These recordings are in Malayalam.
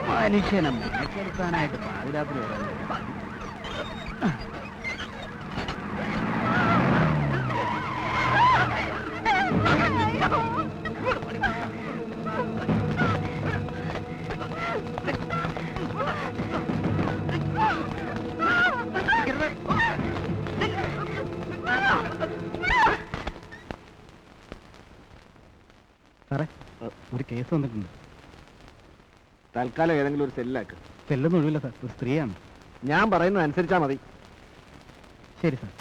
മനുഷ്യനെ മെച്ചെടുക്കാനായിട്ട് പാതിരാത്രി വരാൻ സാറേ, ഒരു കേസ് വന്നിട്ടുണ്ട്. തൽക്കാലം ഏതെങ്കിലും ഒരു സെല്ലാക്ക്. സെല്ലൊന്നും ഒഴിവില്ല സാർ, ഒരു സ്ത്രീയാണ്. ഞാൻ പറയുന്നത് അനുസരിച്ചാ മതി. ശരി സാർ.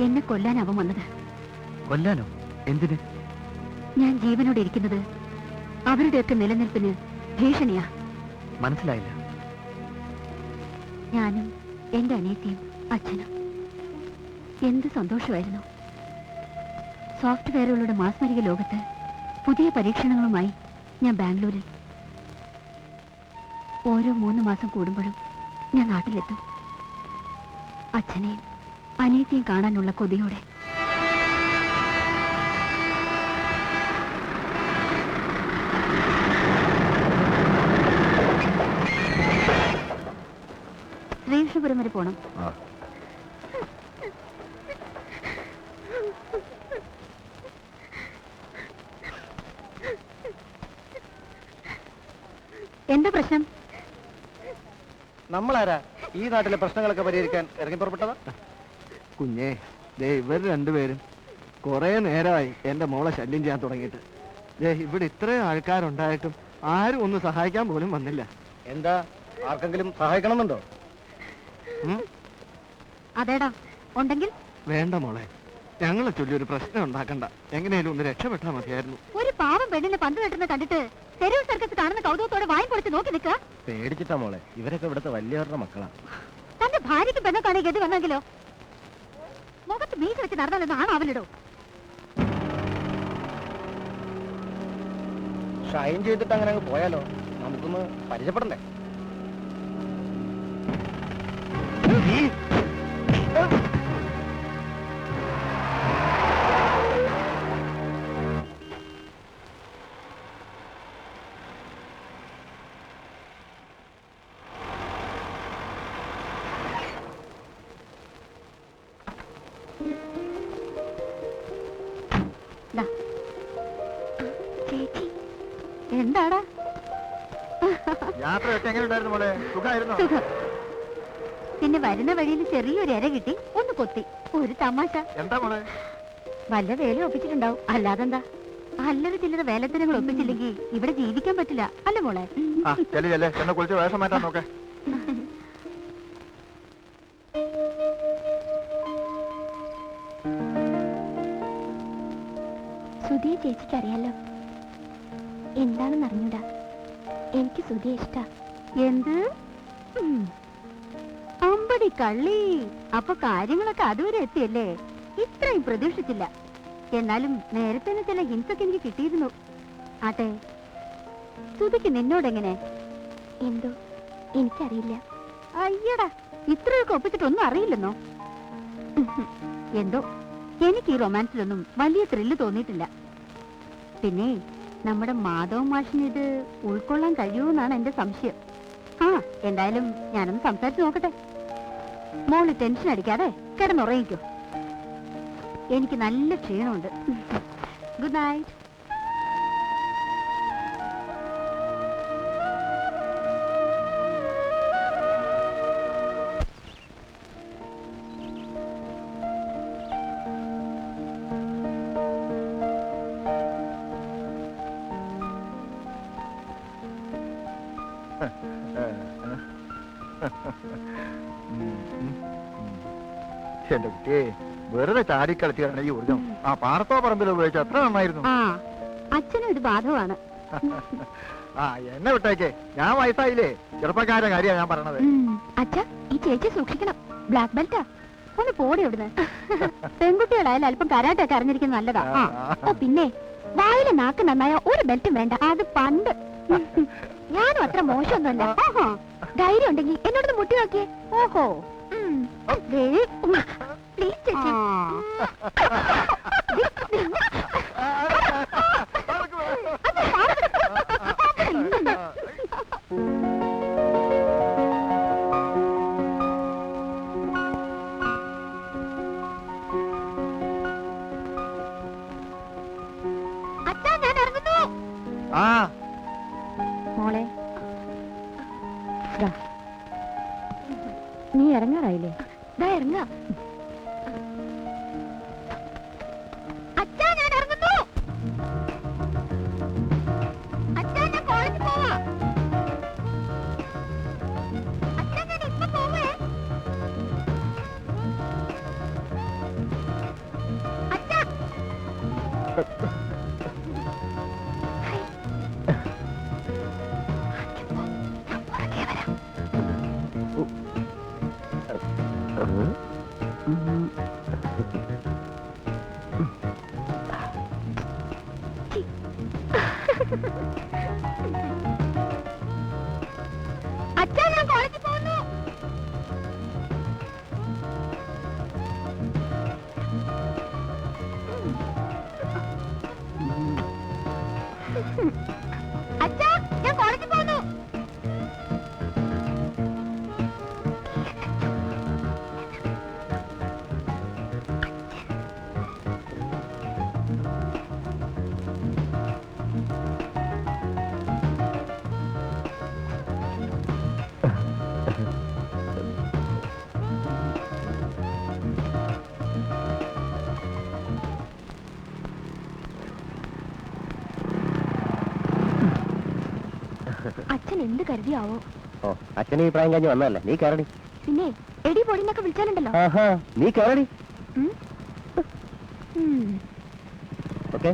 എന്നെ കൊല്ലാൻ അവൻ വന്നത്. കൊല്ലാനോ? എന്തിന്? ഞാൻ ജീവനോടെ ഇരിക്കുന്നത് അവരുടെയൊക്കെ നിലനിൽപ്പിന് ഭീഷണിയാ. മനസ്സിലായില്ല. ഞാനും എന്റെ അനിയത്തിയും അച്ഛനും എന്ത് സന്തോഷമായിരുന്നു. സോഫ്റ്റ്വെയറുകളുടെ മാസ്മരിക ലോകത്ത് പുതിയ പരീക്ഷണങ്ങളുമായി ഞാൻ ബാംഗ്ലൂരിൽ. ഓരോ 3 മാസം കൂടുമ്പോഴും ഞാൻ നാട്ടിലെത്തും, അച്ഛനെയും അനിയത്തിയും കാണാനുള്ള കൊതിയോടെ. ശ്രീകൃഷ്ണപുരം വരെ പോണം. എന്താ പ്രശ്നം? നമ്മളാരാ ഈ നാട്ടിലെ പ്രശ്നങ്ങളൊക്കെ പരിഹരിക്കാൻ ഇറങ്ങി പുറപ്പെട്ടതാ? കുഞ്ഞേ, ദേ ഇവർ രണ്ടുപേരും കുറെ നേരമായി എന്റെ മോളെ ശല്യം ചെയ്യാൻ തുടങ്ങിയിട്ട്. ദേ ഇവിടെ ഇത്രയും ആൾക്കാരുണ്ടായിട്ടും ആരും ഒന്ന് സഹായിക്കാൻ പോലും വന്നില്ല. എന്താ, ആർക്കെങ്കിലും സഹായിക്കണമെന്നുണ്ടോ? അതേടാ, ഉണ്ടെങ്കിൽ വേണ്ട മോളെ, ഞങ്ങളെ ചൊല്ലി ഒരു പ്രശ്നം ഉണ്ടാക്കണ്ട. എങ്ങനെയാലും ഒന്ന് രക്ഷപ്പെട്ടാൽ മതിയായിരുന്നു. ഒരു പാവം പെണ്ണിനെ പന്ത് കെട്ടുന്ന കണ്ടിട്ട് തെരുവ് സർക്കസ് കാണുന്ന കൗതുകത്തോടെ വായും പൊളിച്ച് നോക്കി നിൽക്കുക. പേടിച്ചിട്ടാ മോളെ, ഇവരൊക്കെ ഇവിടുത്തെ വലിയവരുടെ മക്കളാ. തന്റെ ഭാര്യയ്ക്ക് പെണ്ണൊക്കെയാണ് ഗതി വന്നെങ്കിലോ? മുഖത്ത് മീശ വെച്ച് നടന്നാലെന്ന് ആണാവില്ലടോ. ഷൈൻ ചെയ്തിട്ട് അങ്ങനെ അങ്ങ് പോയാലോ? നമുക്കൊന്ന് പരിചയപ്പെടണ്ടേ? ദാ. ചേച്ചി എന്താടാ? യാത്രയൊക്കെ എങ്ങനെ ഉണ്ടായിരുന്നു മോളെ? സുഖമായിരുന്നോ? സുഖം. പിന്നെ വരുന്ന വഴിയിൽ ചെറിയൊരു ഇര കിട്ടി, ഒന്ന് കൊത്തി. ഒരു തമാശ. എന്താ മോളെ? വല്ല വേല ഒപ്പിച്ചിട്ടുണ്ടാവും, അല്ലാതെന്താ? അല്ലറ ചില്ലറ വേലത്തരങ്ങൾ ഒപ്പിച്ചില്ലെങ്കിൽ ഇവിടെ ജീവിക്കാൻ പറ്റില്ല, അല്ല മോളെ? എന്നെ കുളിച്ച് വേഷം മാറ്റാൻ നോക്കെ. സുധിയെ ചേച്ചിക്ക് അറിയാലോ. എന്താണെന്ന് അറിഞ്ഞൂടാ. എനിക്ക് സുധിയെ ഇഷ്ടാ. എന്ത്? അമ്പടി കള്ളി. അപ്പൊ കാര്യങ്ങളൊക്കെ അതുവരെ എത്തിയല്ലേ? ഇത്രയും പ്രതീക്ഷിച്ചില്ല. എന്നാലും നേരത്തെ ചില ഹിൻസൊക്കെ എനിക്ക് കിട്ടിയിരുന്നു. ആട്ടെ, സുധിക്ക് നിന്നോടെങ്ങനെ? എന്തോ എനിക്കറിയില്ല. അയ്യടാ, ഇത്രയൊക്കെ ഒപ്പിച്ചിട്ടൊന്നും അറിയില്ലെന്നോ? എന്തോ എനിക്ക് ഈ റൊമാൻസിലൊന്നും വലിയ ത്രില്ല് തോന്നിയിട്ടില്ല. പിന്നെ നമ്മുടെ മാധവ മാഷിന് ഇത് ഉൾക്കൊള്ളാൻ കഴിയുമെന്നാണ് എന്റെ സംശയം. ആ, എന്തായാലും ഞാനൊന്ന് സംസാരിച്ചു നോക്കട്ടെ. മോള് ടെൻഷൻ അടിക്കാതെ കിടന്നുറങ്ങിക്കോ. എനിക്ക് നല്ല ക്ഷീണമുണ്ട്. Good night. എന്റെ കുട്ടിയെ വെറുതെ ചാടിക്കളിച്ചാണ് ഈ ഊർജം. ആ പാർത്തോ പറമ്പിൽ ഉപയോഗിച്ച അത്ര നന്നായിരുന്നു. ആ, അച്ഛനും ഇത് ബാധകമാണ്. ആ, എന്നെ വിട്ടേക്കേ, ഞാൻ വയസ്സായില്ലേ. ചെറുപ്പക്കാരുടെ കാര്യമാണ് ഞാൻ പറഞ്ഞത്. അച്ഛാ, ഈ ചേച്ചി സൂക്ഷിക്കണം. ബ്ലാക്ക് ബെൽറ്റാ. ഒന്ന് പോടി ഇവിടുന്ന്. പെൺകുട്ടികളായാലും അല്പം കരാട്ടൊക്കെ അറിഞ്ഞിരിക്കുന്നത് നല്ലതാ. ഓ, പിന്നെ വായിലെ നാക്ക് നന്നായ ഒരു ബെൽറ്റും വേണ്ട. അത് പണ്ട്. ഞാനും അത്ര മോശമൊന്നുമല്ല. ഓഹോ, ധൈര്യം ഉണ്ടെങ്കിൽ എന്നോട് മുട്ടി നോക്കിയേ. ഓഹോ, പ്ലീസ് ചേച്ചി. അച്ഛാ, ഞാൻ ഇറങ്ങുന്നു. മോളെ, നീ ഇറങ്ങാറായില്ലേ? ഇറങ്ങ. അച്ഛാ, ഞാൻ ഇറങ്ങുന്നു. അച്ഛാ, ഞാൻ കോളേജിൽ പോവാ. അച്ഛാ, ഞാൻ ഇപ്പൊ പോവേ. അച്ഛാ. അച്ഛാ, ഞാൻ കോളേജിൽ പോകുന്നു. അച്ഛാ, ഞാൻ കോളേജിൽ പോകുന്നു. അച്ഛൻ എന്ത് കരുതിയാവോ? ഓ, അച്ഛനെ ഈ പ്രായം കഴിഞ്ഞ് വന്നതല്ലേ, നീ കയറടി. പിന്നെ എടി പൊടിന്നൊക്കെ വിളിച്ചാലുണ്ടല്ലോ. നീ കയറടി. ഓക്കെ.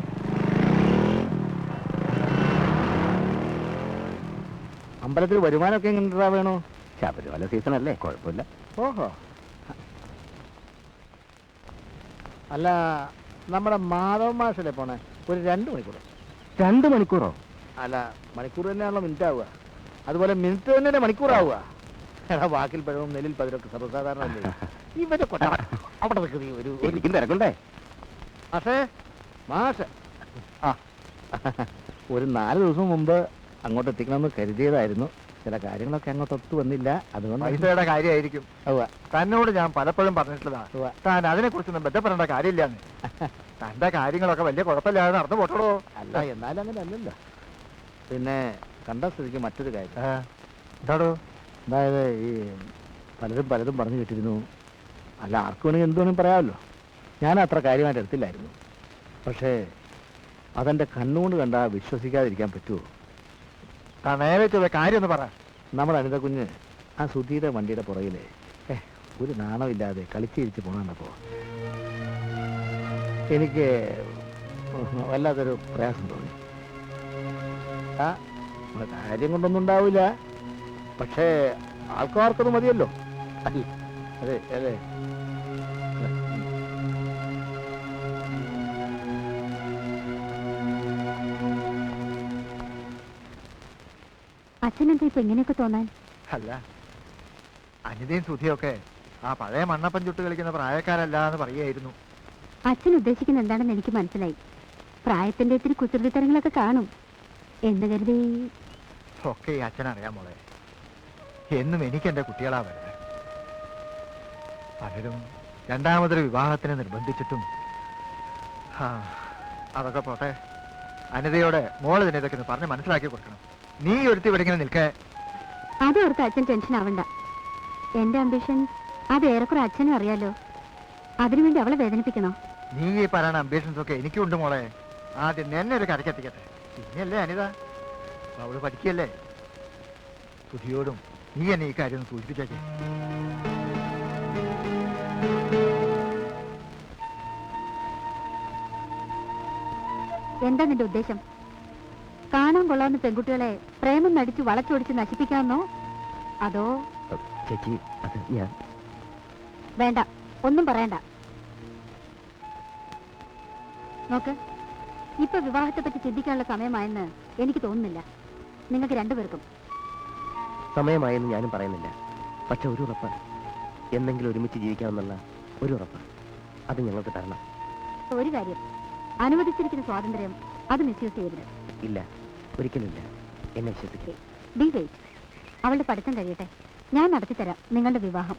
അമ്പലത്തിൽ വരുമാനമൊക്കെ എങ്ങനെ വേണോ? ശബരിമല സീസൺ അല്ലേ, കുഴപ്പമില്ല. ഓഹോ. അല്ല, നമ്മുടെ മാധവ മാഷല്ലേ പോണേ? ഒരു 2 മണിക്കൂർ. 2 മണിക്കൂറോ? അല്ല, മണിക്കൂർ തന്നെയാണല്ലോ മിനിറ്റ് ആവുക. അതുപോലെ മിനിറ്റ് തന്നെ മണിക്കൂറാവുക. എടാ, വാക്കിൽ പഴവും നെല്ലിൽ പതിരൊക്കെ സർവ്വസാധാരണ അല്ലേ? ഇവരെ അവിടെ എനിക്കും തിരക്കുണ്ടേ. മാഷ് ഒരു 4 ദിവസം മുമ്പ് അങ്ങോട്ട് എത്തിക്കണമെന്ന് കരുതിയതായിരുന്നു. ചില കാര്യങ്ങളൊക്കെ അങ്ങോട്ട് ഒത്തു വന്നില്ല. അതുകൊണ്ട് പൈസയുടെ കാര്യമായിരിക്കും. തന്നോട് ഞാൻ പലപ്പോഴും പറഞ്ഞിട്ടുള്ളതാ, താൻ അതിനെ കുറിച്ചൊന്നും ബന്ധപ്പെടേണ്ട കാര്യമില്ലാന്ന്. തന്റെ കാര്യങ്ങളൊക്കെ വലിയ കുഴപ്പമില്ലാതെ നടന്നു പോട്ടോളൂ. അല്ല എന്നാലും അങ്ങനെ അല്ലല്ലോ. പിന്നെ കണ്ട സ്ഥിതിക്ക് മറ്റൊരു കാര്യം. എന്താടോ? അതായത് ഈ പലരും പറഞ്ഞു കേട്ടിരുന്നു. അല്ല ആർക്കും വേണമെങ്കിൽ എന്ത് വേണമെങ്കിൽ പറയാമല്ലോ. ഞാൻ അത്ര കാര്യമായിട്ട് എടുത്തില്ലായിരുന്നു. പക്ഷേ അതെൻ്റെ കണ്ണുകൊണ്ട് കണ്ടാൽ വിശ്വസിക്കാതിരിക്കാൻ പറ്റുമോ? നേരെ വെച്ചത് കാര്യം ഒന്ന് പറ. നമ്മുടെ അനിത കുഞ്ഞ് ആ സുധീയുടെ വണ്ടിയുടെ പുറകിലെ ഒരു നാണമില്ലാതെ കളിച്ചിരിച്ച് പോകണപ്പോൾ എനിക്ക് വല്ലാത്തൊരു പ്രയാസം തോന്നി. ആ നമ്മുടെ കാര്യം കൊണ്ടൊന്നും ഉണ്ടാവില്ല, പക്ഷേ ആൾക്കാർക്കത് മതിയല്ലോ. അതെ അതെ അതെ. അച്ഛനെന്താ ഇപ്പൊ ഇങ്ങനെയൊക്കെ തോന്നാൻ? അല്ല, അനിതയും സുധിയൊക്കെ ആ പഴയ മണ്ണപ്പൻ ചുട്ട് കളിക്കുന്ന പ്രായക്കാരല്ല എന്ന് പറയായിരുന്നു. അച്ഛൻ ഉദ്ദേശിക്കുന്ന എന്താണെന്ന് എനിക്ക് മനസ്സിലായി. പ്രായത്തിന്റെ ഇത്തിരി കുസൃതിത്തരങ്ങളൊക്കെ കാണും എന്ന് കരുതി. ഒക്കെ ഈ അച്ഛനറിയാൻ മോളെ. എന്നും എനിക്ക് എൻ്റെ കുട്ടികളാ വരുന്നത്. പലരും രണ്ടാമതൊരു വിവാഹത്തിന് നിർബന്ധിച്ചിട്ടും. അതൊക്കെ പോട്ടെ. അനിതയോടെ മോള് തന്നെ ഇതൊക്കെ ഒന്ന് പറഞ്ഞ് മനസ്സിലാക്കി കൊടുക്കണം. നീ ഒരുത്തി ഇവിടെ ഇങ്ങനെ നിൽക്കേ. അതോർത്ത് അച്ഛൻ ടെൻഷൻ ആവണ്ട. എന്റെ അംബിഷൻ അത് ഏറെക്കുറെ അച്ഛനും അറിയാലോ. അതിനുവേണ്ടി അവളെ വേദനിപ്പിക്കണോ? നീ ഈ പറയുന്ന അംബിഷൻസ് ഒക്കെ എനിക്കുണ്ട് മോളെ. ആദ്യം എന്നെ ഒരു കരക്കെത്തിക്കട്ടെ, പിന്നെയല്ലേ അനിത. അവള് പഠിക്കല്ലേ. സുധിയോടും നീ എന്നെ ഈ കാര്യം ഒന്ന് സൂചിപ്പിച്ചേക്കേ. എന്താ നിന്റെ ഉദ്ദേശം? കാണാൻ കൊള്ളാവുന്ന പെൺകുട്ടികളെ പ്രേമം നടിച്ച് വളച്ചൊടിച്ച് നശിപ്പിക്കാമെന്നോ? അതോ? ചേച്ചി അത് ഞാൻ. വേണ്ട, ഒന്നും പറയണ്ട. നോക്ക്, ഇപ്പൊ വിവാഹത്തെ പറ്റി ചിന്തിക്കാനുള്ള സമയമായെന്ന് എനിക്ക് തോന്നുന്നില്ല. നിങ്ങൾക്ക് രണ്ടുപേർക്കും സമയമായെന്ന് ഞാനും പറയുന്നില്ല. പക്ഷെ ഒരു ഉറപ്പ്, എന്തെങ്കിലും ഒരുമിച്ച് ജീവിക്കാമെന്നുള്ള ഒരു ഉറപ്പ് അത് ഞങ്ങൾക്ക് തരണം. ഒരു കാര്യം, അനുവദിച്ചിരിക്കുന്ന സ്വാതന്ത്ര്യം അത് മിസ്യൂസ് ചെയ്യരുത്. ഇല്ല, ഒരിക്കലുമില്ല. എന്നെ വിശ്വസിക്കേ. B wait. അവളുടെ പഠിത്തം കഴിയട്ടെ, ഞാൻ നടത്തിത്തരാം നിങ്ങളുടെ വിവാഹം.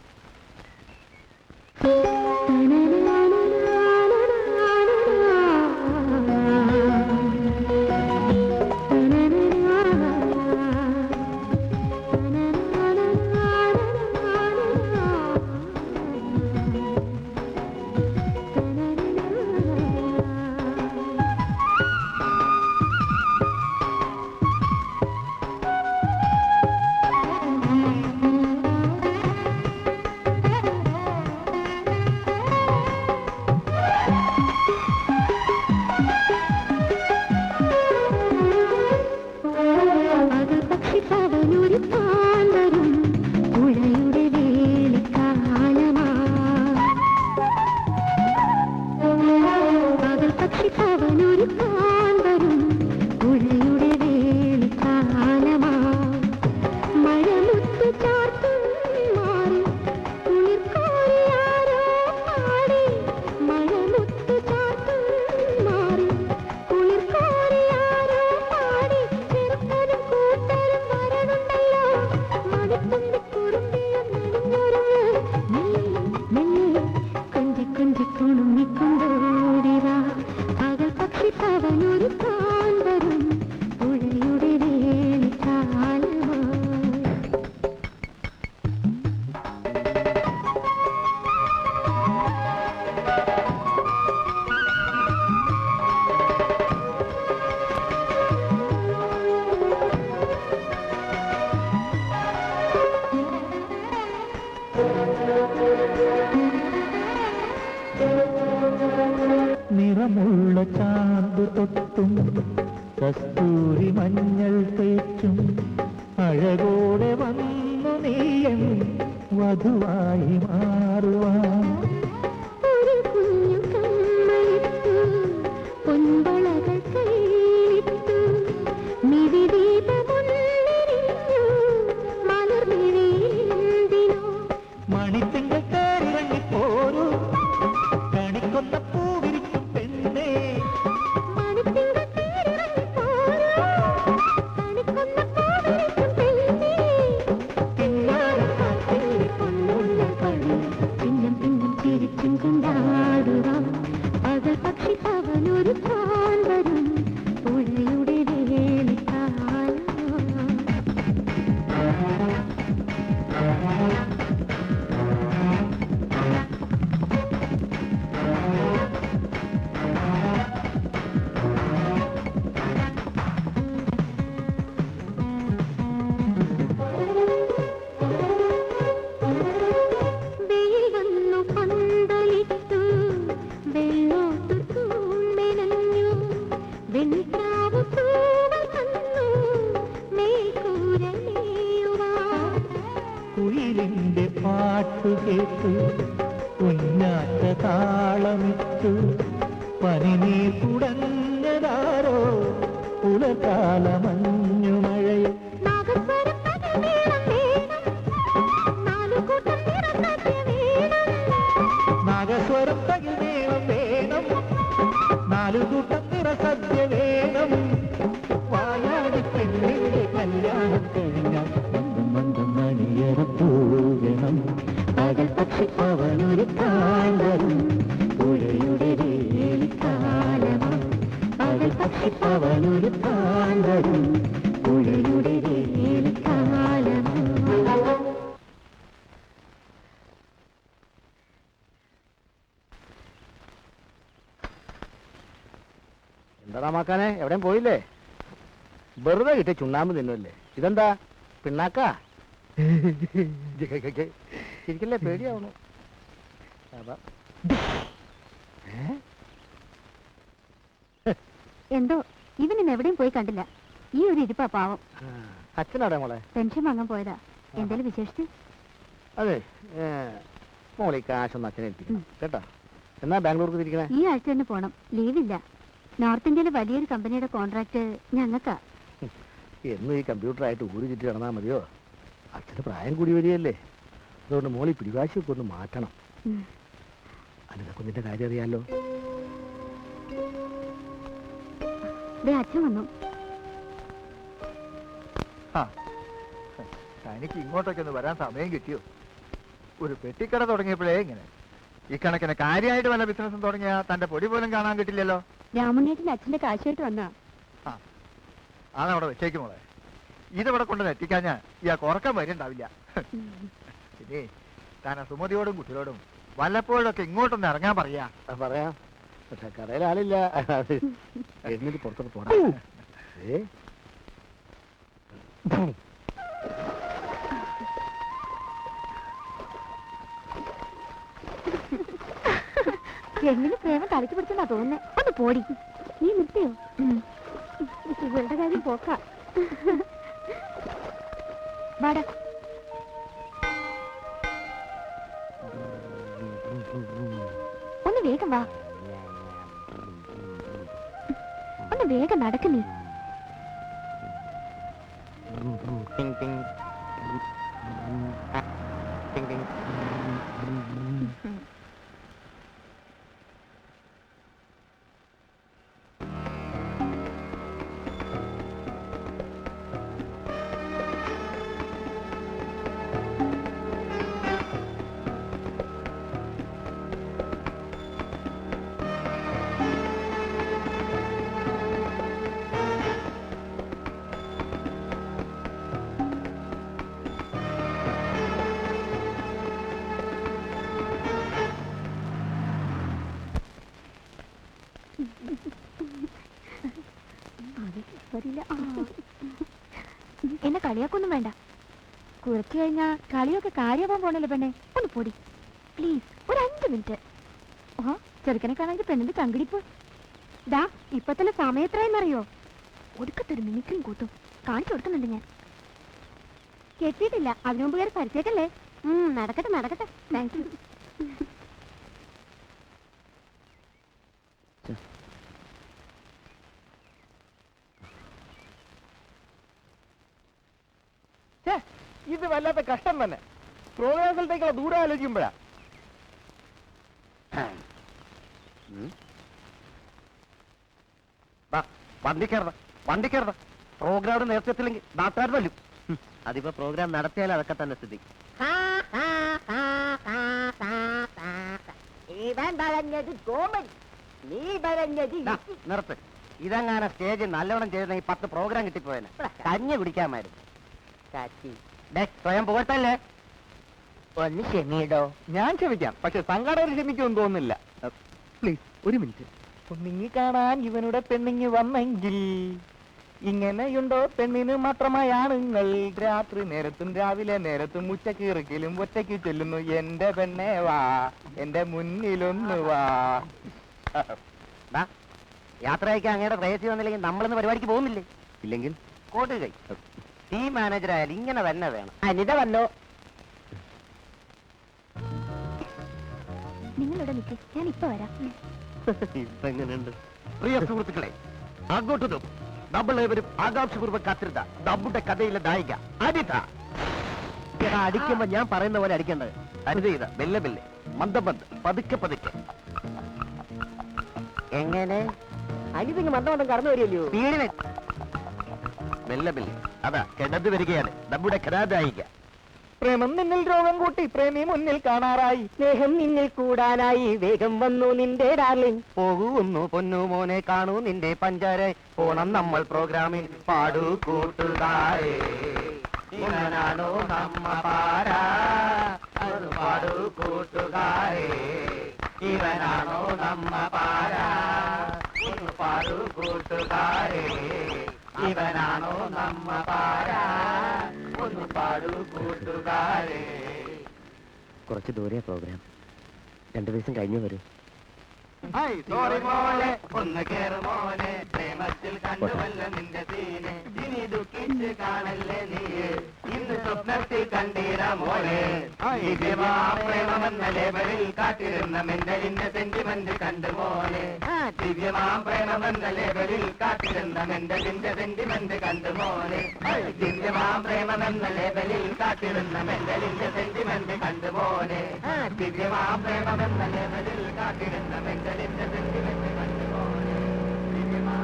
നിറമുള്ള ചാന്ത് തൊട്ടും കസ്തൂരി മഞ്ഞൾ തേച്ചും അഴകോടെ വന്നു നീയൻ വധുവായി മാറുവാൻ. മണിത്തിങ്കൾ തേരിറങ്ങിപ്പോരൂ കണിക്കൊന്ന പൂവിരിക്കും പെണ്ണേ. പിന്നം പിന്നം ചിരിച്ചും കൊണ്ടാടുക പകൽ പക്ഷി താളമിട്ടു പനിനീർ കുടഞ്ഞതാരോ പുലർക്കാല മഞ്ഞുമഴയിൽ നാഗസ്വരം തകിൽ വേണം വേണം നാലുകൂട്ടം നിറസദ്യ വേണം വായാടി പെണ്ണിന്റെ കല്യാണം കഴിഞ്ഞാൽ മന്ദം മന്ദം മണിയറപ്പൂകണം പകൽ പക്ഷി അവനൊരു കാന്തരും പുഴയുടെ വേലിക്കാലമാണ് പകൽ പക്ഷി അവനൊരു കാന്തരും പുഴയുടെ വേലിക്കാലമാണ്. എന്താ മാക്കാനെ എവിടെയും പോയില്ലേ? വെറുതെ കിട്ടിയ ചുണ്ണാമ്പ് തിന്നുമല്ലേ? ഇതെന്താ പിണ്ണാക്കാ? ശരിക്കല്ലേ പേടിയാവണു. എന്തോ ഇവൻ ഇന്ന് എവിടെയും പോയി കണ്ടില്ല. ഈ ഒരു ഇരിപ്പാ പാവം. അച്ഛനാടെ മോളെ? പെൻഷൻ വാങ്ങാൻ പോയതാ. എന്തേലും വിശേഷിച്ച്? അതെ മോളെ കാശൊന്ന് അച്ഛനെ ഏൽപ്പിക്കണം കേട്ടോ. എന്നാ ബാംഗ്ലൂർക്ക് തിരിക്കണേ? ഈ ആഴ്ച തന്നെ പോണം. ലീവില്ല. നോർത്ത് ഇന്ത്യയിലെ വലിയൊരു കമ്പനിയുടെ കോൺട്രാക്ട് ഞങ്ങൾക്കാ. എന്നും ഈ കമ്പ്യൂട്ടറായിട്ട് ഊര് ചുറ്റി നടന്നാൽ മതിയോ? അച്ഛന് പ്രായം കൂടി വരികയല്ലേ. അതുകൊണ്ട് മോളി പിടിവാശിയൊക്കെ ഒന്ന് മാറ്റണം. അനിതക്കുഞ്ഞിന്റെ കാര്യം അറിയാലോ. അച്ഛൻ വന്നു. തനിക്ക് ഇങ്ങോട്ടൊക്കെ ഒന്ന് വരാൻ സമയം കിട്ടിയോ? ഒരു പെട്ടിക്കട തുടങ്ങിയപ്പോഴേ ഇങ്ങനെ. ഈ കണക്കിന് കാര്യമായിട്ട് വല്ല ബിസിനസ്സും തുടങ്ങിയ തന്റെ പൊടി പോലും കാണാൻ കിട്ടില്ലല്ലോ. രാമണ്ണേട്ടിന്റെ അച്ഛന്റെ കാശായിട്ട് വന്നാ. അതവിടെ വെച്ചേക്കും മോളെ. ഇതിവിടെ കൊണ്ട് എത്തിക്കാഞ്ഞാ ഇയാൾക്ക് ഉറക്കം വരുന്നുണ്ടാവില്ല. പിന്നെ താൻ സുമതിയോടും കുട്ടിയോടും വല്ലപ്പോഴൊക്കെ ഇങ്ങോട്ടൊന്ന് ഇറങ്ങാൻ പറയാ. പറയാം, പക്ഷെ കടയിൽ ആളില്ല. എന്നിട്ട് പുറത്തോട്ട് പോടാ. എങ്ങനെ പ്രേമം തലക്ക് പിടിച്ചെന്നാ തോന്നുന്നേ. ഒന്ന് പോടി. നീ നിർത്തിയോ? ഇവളുടെ കാര്യം പോക്കാ. വാടാ. ഒന്ന് വേഗം വാ. ഒന്ന് വേഗം നടക്കുന്നേ. എന്നെ കളിയാക്കൊന്നും വേണ്ട. കുറച്ചു കഴിഞ്ഞാ കളിയൊക്കെ കാര്യമാവാൻ പോണല്ലോ പെണ്ണെ. ഒന്ന് പൊടി പ്ലീസ്. ഒരു 5 മിനിറ്റ്. ചെറുക്കനെ കാണാമെങ്കിൽ പെണ്ണിന്റെ ചങ്കിടിപ്പോ. ദാ ഇപ്പൊ തന്നെ സമയം എത്രയെന്നറിയോ? ഒടുക്കത്തൊരു മിമിക്രിയും കൂട്ടും കാണിച്ചു കൊടുക്കുന്നുണ്ട് ഞാൻ. കെട്ടിയിട്ടില്ല. അതിനു മുമ്പ് കയറി പരിചയക്കല്ലേ. നടക്കട്ടെ നടക്കട്ടെ. Thank you. ഇത് വല്ലാത്ത കഷ്ടം തന്നെ. പ്രോഗ്രാം സ്ഥലത്തേക്കുള്ള ദൂരം ആലോചിക്കുമ്പോഴാ. വണ്ടിക്കറ പ്രോഗ്രാം നേരത്തെ എത്തില്ലെങ്കിൽ നാട്ടുകാർ തല്ലും. അതിപ്പോ പ്രോഗ്രാം നടത്തിയാൽ അതൊക്കെ തന്നെ സ്ഥിതി. നിർത്ത്. ഇതങ്ങനെ സ്റ്റേജിൽ നല്ലോണം ചെയ്തെങ്കിൽ 10 പ്രോഗ്രാം കിട്ടിപ്പോയനെ. കഞ്ഞി കുടിക്കാമായിരുന്നു. സ്വയം പോകട്ടല്ലേ. ഒന്ന് ക്ഷമിയിടോ. ഞാൻ ക്ഷമിക്കാം, പക്ഷെ സംഘാടകർ ക്ഷമിക്കുമെന്ന് തോന്നുന്നില്ല. പ്ലീസ് ഒരു മിനിറ്റ്. ഒന്നിങ്ങി കാണാൻ ഇവനുടെ പെണ്ണിങ്ങി വന്നെങ്കിൽ ഇങ്ങനെയുണ്ടോ പെണ്ണിന് മാത്രമായ ആണുങ്ങൾ? രാത്രി നേരത്തും രാവിലെ നേരത്തും ഉച്ചക്ക് ഇറക്കിലും ഒറ്റയ്ക്ക് ചെല്ലുന്നു. എന്റെ പെണ്ണേ വാ, എന്റെ മുന്നിലൊന്ന് വാ. യാത്ര അയക്കാൻ അങ്ങയുടെ പ്രയത്നം വന്നില്ലെങ്കിൽ നമ്മളിന്ന് പരിപാടിക്ക് പോകുന്നില്ലേ? ഇല്ലെങ്കിൽ കോട്ട് കൈ. ടീം മാനേജർ ആയാലും ഇങ്ങനെ തന്നെ വേണം. അനിത വന്നോ? നിങ്ങളിവിടെ നിൽക്ക്, ഞാൻ ഇപ്പൊ വരാം. ഇതെങ്ങനെയുണ്ട് പ്രിയ സുഹൃത്തുക്കളെ? അങ്ങോട്ടതും നമ്മൾ ഏവരും ആകാംക്ഷപൂർവ്വം കാത്തിരുന്ന നമ്മുടെ കഥയിലെ നായിക അനിത. അടിക്കുമ്പോ ഞാൻ പറയുന്ന പോലെ അടിക്കേണ്ടത്. അനിത ചെയ്ത മെല്ലെ മെല്ലെ, മന്ദം മന്ദം, പതുക്കെ പതുക്കെ. എങ്ങനെ അനിതിങ് മന്ദം മന്ദം കടന്നു വരില്ലയോ? മെല്ലെ മെല്ലെ. അതാ കിടന്നു വരികയാണ് നമ്മുടെ കഥാനായിക. പ്രേമം നിന്നിൽ രോഗം കൂട്ടി പ്രേമി മുന്നിൽ കാണാറായി, സ്നേഹം നിന്നിൽ കൂടാനായി വേഗം വന്നു നിന്റെ ഡാർലിംഗ്. പോകുന്നു പൊന്നു മോനെ, കാണൂ നിന്റെ പഞ്ചാര. പോണം നമ്മൾ പ്രോഗ്രാമിൽ, പാടൂ കൂട്ടുകാരെ. ഇവനാണോ നമ്മ പാരാ, അത് പാടൂ കൂട്ടുകാരെ. ഇവനാണോ നമ്മ പാരാ, ഒന്ന് പാടൂ കൂട്ടുകാരെ. ഇവനാണോ നമ്മ പാരാ, ഒന്ന് പാടൂ കൂട്ടുകാരെ. കുറച്ച് ദൂരെ പ്രോഗ്രാം, 2 ദിവസം കഴിഞ്ഞു വരൂ. ഒന്ന് കേറ് മോനെ, പ്രേമത്തിൽ കണ്ടുവല്ല നിന്റെ സീനെ. ഇനി ദുഃഖിച്ച് കാണല്ലേ നീയെ, ഇന്ന് സ്വപ്നത്തിൽ കണ്ടീര മോനെ. പ്രേമമെന്ന ലേബലിൽ കാത്തിരുന്ന മെന്റലിന്റെ സെന്റിമെന്റ് കണ്ടു മോനെ. ദിവ്യമാം പ്രേമമെന്ന ലേബലിൽ കാത്തിരുന്ന മെന്റലിന്റെ സെന്റിമെന്റ് കണ്ടു മോനെ. ദിവ്യമാം പ്രേമമെന്ന ലേബലിൽ കാത്തിരുന്ന മെന്റലിന്റെ സെന്റിമെന്റ് കണ്ടു മോനെ. ദിവ്യമാം പ്രേമമെന്ന ലേബലിൽ കാത്തിരുന്ന മെന്റലിന്റെ സെന്റിമെന്റ് കണ്ടു മോനെ. ദിവ്യമാം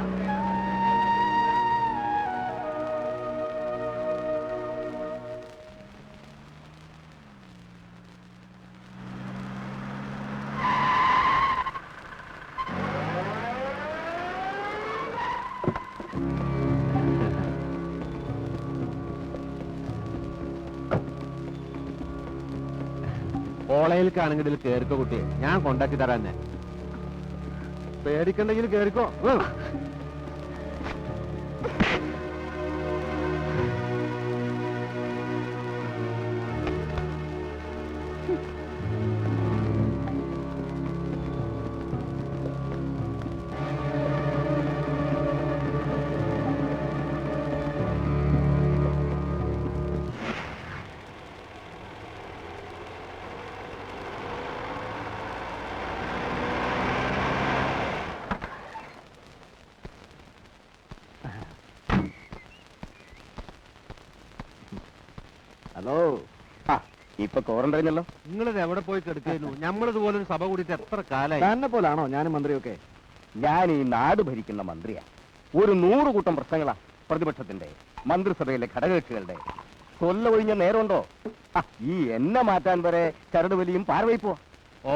കോളേജിലേക്കാണെങ്കിൽ ഇതിൽ കേറിക്കോ കുട്ടിയെ, ഞാൻ കൊണ്ടാക്കി തരാൻ. പേടിക്കണ്ടെങ്കിൽ കേറിക്കോ. ഹലോ, ഇപ്പൊ ക്വാറന്റൈനല്ലോ. നിങ്ങളിത് എവിടെ പോയി കെടുക്കുന്നു? നമ്മളിതുപോലെ ഒരു സഭ കൂടിയിട്ട് എത്ര കാലായി? തന്നെ പോലാണോ ഞാനും മന്ത്രിയൊക്കെ? ഞാൻ ഈ നാട് ഭരിക്കുന്ന മന്ത്രിയാ. ഒരു 100 കൂട്ടം പ്രശ്നങ്ങളാ പ്രതിപക്ഷത്തിന്റെ, മന്ത്രിസഭയിലെ ഘടകകക്ഷികളുടെ. കൊല്ല ഒഴിഞ്ഞ നേരമുണ്ടോ? ഈ എന്നെ മാറ്റാൻ വരെ ചരട് വലിയും പാർവൈപ്പോ. ഓ,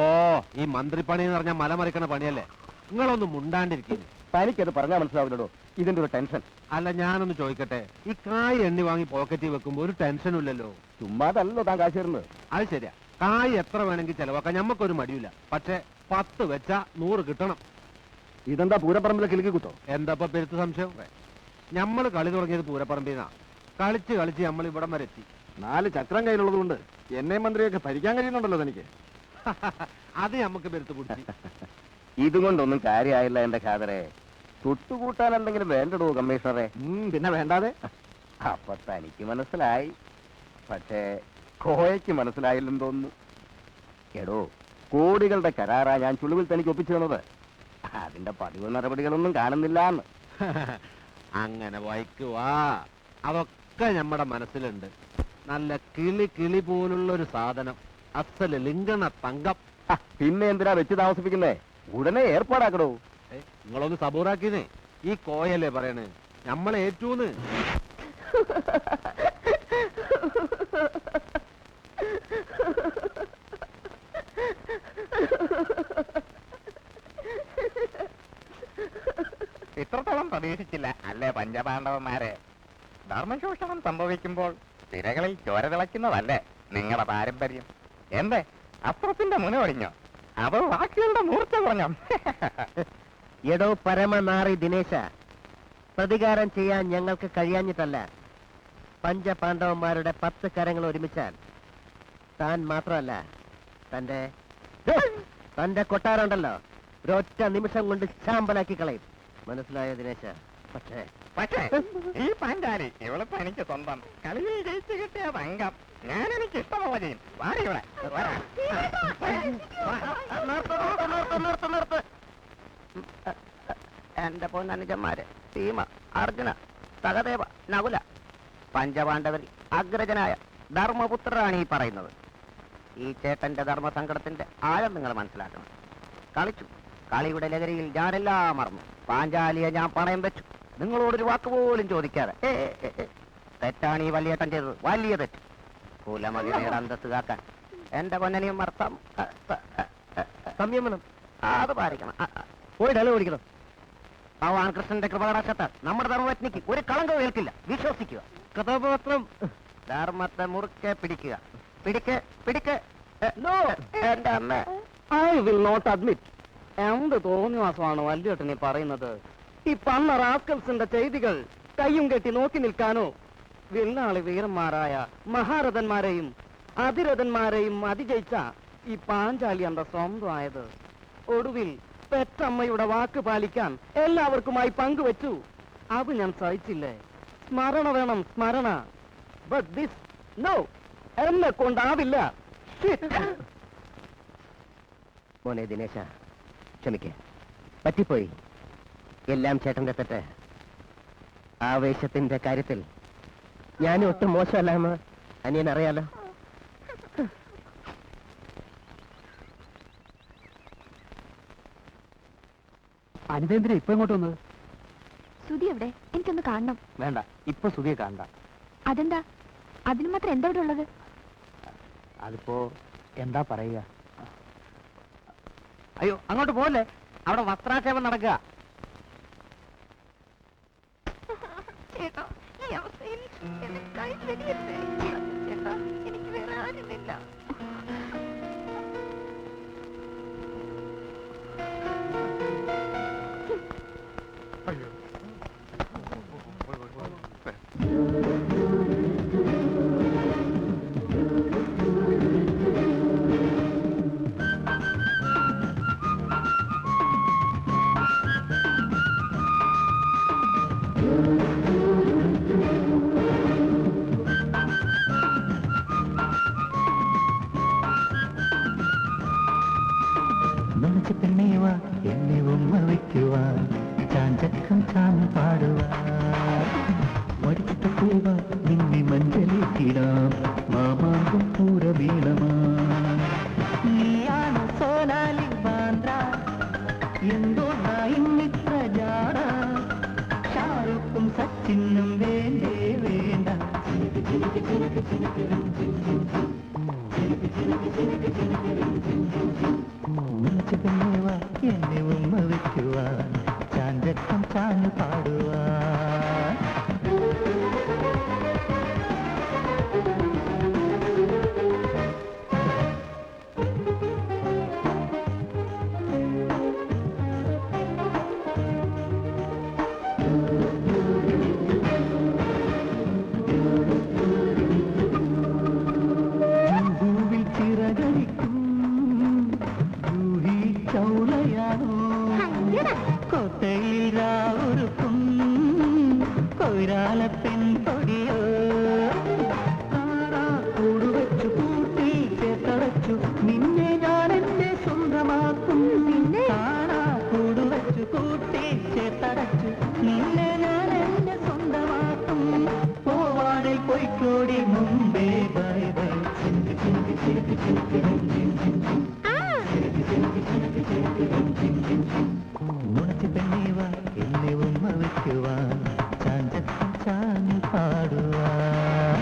ഈ മന്ത്രിപ്പണി എന്ന് പറഞ്ഞാൽ മലമറിക്കണ പണിയല്ലേ? നിങ്ങളൊന്നും മുണ്ടാണ്ടിരിക്കുന്നു. തനിക്കത് പറഞ്ഞാൽ മനസ്സിലാവില്ലടോ ഇതിന്റെ ഒരു ടെൻഷൻ. അല്ല, ഞാനൊന്ന് ചോദിക്കട്ടെ, ഈ കായ് എണ്ണി വാങ്ങി പോക്കറ്റിൽ വെക്കുമ്പോ ഒരു ടെൻഷനും ഇല്ലല്ലോ? ചുമ്മാതല്ലോ താൻ കാശ് തരുന്നത്. അത് ശരിയാ, കായ് എത്ര വേണമെങ്കിൽ ചെലവാക്കാൻ ഞമ്മക്കൊരു മടിയില്ല. പക്ഷെ 10 വെച്ചാ 100 കിട്ടണം. ഇതെന്താ പൂരപ്പറമ്പിലെ കിലുക്കി കുത്തോ? എന്താ പെരുത്ത് സംശയം? ഞമ്മള് കളി തുടങ്ങിയത് പൂരപ്പറമ്പിന്നാ. കളിച്ച് കളിച്ച് നമ്മൾ ഇവിടം വരെ എത്തി. 4 ചക്രം കയ്യിലുള്ളത് കൊണ്ട് എന്നെ മന്ത്രിയൊക്കെ ഭരിക്കാൻ കഴിയുന്നുണ്ടല്ലോ തനിക്ക്. അത് നമുക്ക് പെരുത്ത് കുടിച്ച്. ഇതുകൊണ്ടൊന്നും കാര്യമായില്ല എന്റെ ഖാദറെ. തൊട്ടുകൂട്ടാൻ എന്തെങ്കിലും വേണ്ടടോ കമ്മീഷണറെ? പിന്നെ വേണ്ടാതെ. അപ്പൊ തനിക്ക് മനസ്സിലായി, പക്ഷേ കോയയ്ക്ക് മനസ്സിലായില്ലെന്ന് തോന്നുന്നു. എടോ, കോടികളുടെ കരാറാ ഞാൻ ചുളിവിൽ തനിക്ക് ഒപ്പിച്ചു തന്നത്. അതിന്റെ പതിവ് നടപടികളൊന്നും കാണുന്നില്ല എന്ന്. അങ്ങനെ വായിക്കുവാ, അതൊക്കെ നമ്മുടെ മനസ്സിലുണ്ട്. നല്ല കിളി കിളി പോലുള്ള ഒരു സാധനം, അസല് ലിംഗണ തങ്കം. പിന്നെ എന്തിനാ വെച്ച് താമസിപ്പിക്കുന്നേ? ഉടനെ ഏർപ്പാടാക്കടോ. നിങ്ങളൊന്ന് സബൂറാക്കിന്നേ. ഈ കോയല്ലേ പറയണേ, നമ്മളെ ഏറ്റൂന്ന്. ഇത്രത്തോളം പ്രതീക്ഷിച്ചില്ല അല്ലേ പഞ്ചപാണ്ഡവന്മാരെ? ധർമ്മശോഷണം സംഭവിക്കുമ്പോൾ തിരകളിൽ ചോര തിളയ്ക്കുന്നതല്ലേ നിങ്ങളുടെ പാരമ്പര്യം? എന്തേ അസ്ത്രത്തിന്റെ മുന ഒടിഞ്ഞോ? അതോ വാക്കുകളുടെ മൂർച്ച കുറഞ്ഞോ? എടോ പരമനാറി ദിനേശ, പ്രതികാരം ചെയ്യാൻ ഞങ്ങൾക്ക് കഴിയാഞ്ഞിട്ടല്ല. പഞ്ചപാണ്ഡവന്മാരുടെ 10 കരങ്ങൾ ഒരുമിച്ചാൽ താൻ മാത്രമല്ല, തന്റെ കൊട്ടാരമുണ്ടല്ലോ, ഒരൊറ്റ നിമിഷം കൊണ്ട് ശാമ്പലാക്കി കളയും. മനസ്സിലായോ ദിനേശ? പക്ഷേ പക്ഷേ ഈ പാഞ്ചാലി ഇവളിപ്പോ എനിക്ക് സ്വന്തം. കളിയിൽ ജയിച്ചു കിട്ടിയ തങ്കം. ഞാൻ എനിക്ക് ഇഷ്ടമുള്ള ചെയ്യും. വാടി ഇവിടെ നിർത്ത്. എന്റെ പൊന്നനുജന്മാര് ഭീമ, അർജുന, സഹദേവ, നകുല, പഞ്ചപാണ്ഡവരിൽ അഗ്രജനായ ധർമ്മപുത്രരാണ് ഈ പറയുന്നത്. ഈ ചേട്ടന്റെ ധർമ്മസങ്കടത്തിന്റെ ആഴം നിങ്ങൾ മനസ്സിലാക്കണം. കളിച്ചു, കളിയുടെ ലഹരിയിൽ ഞാനെല്ലാം മറന്നു. പാഞ്ചാലിയെ ഞാൻ പണയം വെച്ചു, നിങ്ങളോടൊരു വാക്ക് പോലും ചോദിക്കാതെ. തെറ്റാണ് ഈ വലിയേട്ടൻ ചെയ്തത്, വലിയ തെറ്റ്. കുലമകിയുടെ അന്തസ് കാക്കാൻ എന്റെ പൊന്നനെയും മർത്തം സംയമനം അത് പാലിക്കണം. പോയി ഡല ഓടിക്കണം. ഭഗവാൻ കൃഷ്ണന്റെ കൃപകടാക്ഷത്താൽ നമ്മുടെ ധർമ്മപത്നിക്ക് ഒരു കളങ്കം ഏൽക്കില്ല. വിശ്വസിക്കുക. കഥാപാത്രം ധർമ്മത്തെ മുറുക്കെ പിടിക്കുക. പിടിക്ക് പിടിക്ക്. എന്റെ അമ്മ. I will not admit. എന്ത് തോന്നിവാസമാണ് വല്യേട്ടനെ പറയുന്നത്? ഈ പന്ന റാസ്കൽസിന്റെ ചെയ്തികൾ കയ്യും കെട്ടി നോക്കി നിൽക്കാനോ? വില്ലാളി വീരന്മാരായ മഹാരഥന്മാരെയും അതിരഥന്മാരെയും അതിജയിച്ച ഈ പാഞ്ചാലി എന്റെ സ്വന്തമായത്. ഒടുവിൽ പെറ്റമ്മയുടെ വാക്ക് പാലിക്കാൻ എല്ലാവർക്കുമായി പങ്കുവച്ചു. അത് ഞാൻ സഹിച്ചില്ലേ? സ്മരണ വേണം, സ്മരണ. ബട്ട് ദിസ് നോ, എന്നെ കൊണ്ടാവില്ല. മോനെ ദിനേശ, ക്ഷമിക്ക, പറ്റിപ്പോയി. എല്ലാം ചേട്ടന്റെ തെറ്റ്. ആവേശത്തിന്റെ കാര്യത്തിൽ ഞാൻ ഒട്ടും മോശമല്ല എന്ന് അനിയൻ അറിയാലോ. അനിതേന്ദ്രൻ ഇപ്പൊ ഇങ്ങോട്ട് വന്നത്? സുധി എവിടെ? എനിക്കൊന്ന് കാണണം. വേണ്ട, ഇപ്പൊ സുധിയെ കാണണ്ട. അതെന്താ? അതിന് മാത്രം എന്താ ഇവിടെ ഉള്ളത്? അതിപ്പോ എന്താ പറയുക? അയ്യോ, അങ്ങോട്ട് പോകല്ലേ, അവിടെ വസ്ത്രാക്ഷേപം നടക്കുക. എനിക്ക് വേറെ ആരുമില്ല. പെണ്ണേവാ എന്നെ ഉമ്മ വയ്ക്കുവാൻ ചാഞ്ചക്കം ചാഞ്ഞ് പാടുവാൻ മടിച്ചിട്ട പൂവ നിന്നെ മഞ്ചലേക്കിടാം മാമാങ്കം പൂരമീളമാണ് സോനാലി ബാന്ദ്ര എന്തോ ഇന്നിത്ര ജാട ഷാറുഖും സച്ചിനും വേണ്ടേ വേണ്ട പെണ്ണേവ എന്നെ ഉമ്മ വയ്ക്കുവാൻ ചാഞ്ചക്കം ചാഞ്ഞു പാടുവാൻ ഭൂവിൽ ചിറകരിക്കും കൊത്തയിൽ രാവുറുക്കും കൊയ്രാല പെൺപൊടിയോ കൂടുവച്ചു കൂട്ടി ചേർത്തടച്ചു നിന്നെ ഞാൻ എന്റെ സ്വന്തമാക്കും. കാണാ കൂടുവച്ചു കൂട്ടി ചേർത്തടച്ചു നിന്നെ ഞാൻ എന്റെ സ്വന്തമാക്കും. പോവാടിൽ പൊയ്ക്കോടി മുമ്പേ ബൈ ബൈ നുണച്ച് പെണ്ണേവ എന്നെ ഉമ്മ വയ്ക്കുവാൻ ചാഞ്ചക്കം ചാഞ്ഞു പാടുവാൻ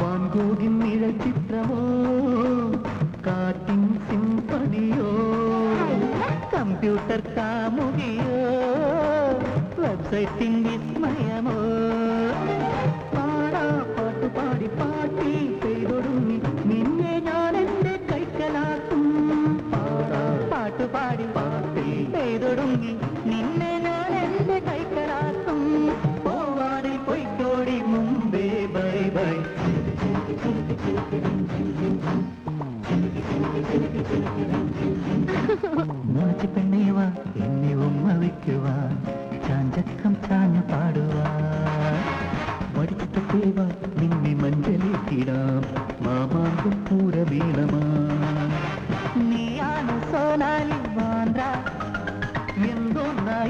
വാൻകോകിൻ നിഴൽ ചിത്രമോ കാറ്റിൻ സിംഫണിയോ കമ്പ്യൂട്ടർ കാമുകിയോ വെബ്സൈറ്റിൻ വിസ്മയമോ പാടാ പാട്ട് പാടി പാട്ടി ചെയ്തൊടുങ്ങി നിന്നെ ഞാൻ എന്റെ കൈക്കലാക്കും. പാടാ പാട്ട് പാടി പാട്ടി ചെയ്തൊടുങ്ങി നിന്നെ ഞാൻ എന്റെ കൈക്കലാക്കും. പോവാടിൽ പൊയ്ക്കോടി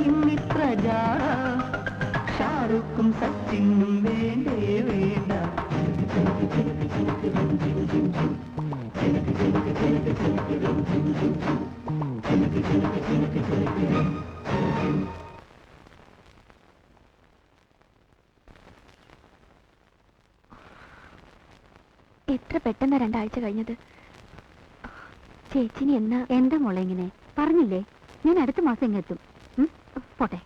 ഇന്നിത്ര ജാട ഷാറുഖും സച്ചിനും വേണ്ടേ വേണ്ട എത്ര പെട്ടെന്ന് 2 ആഴ്ച കഴിഞ്ഞത്. ചേച്ചിനി എന്നാ? എന്താ മോളെ ഇങ്ങനെ പറഞ്ഞില്ലേ? ഞാൻ അടുത്ത മാസം ഇങ്ങെത്തും. പോട്ടെ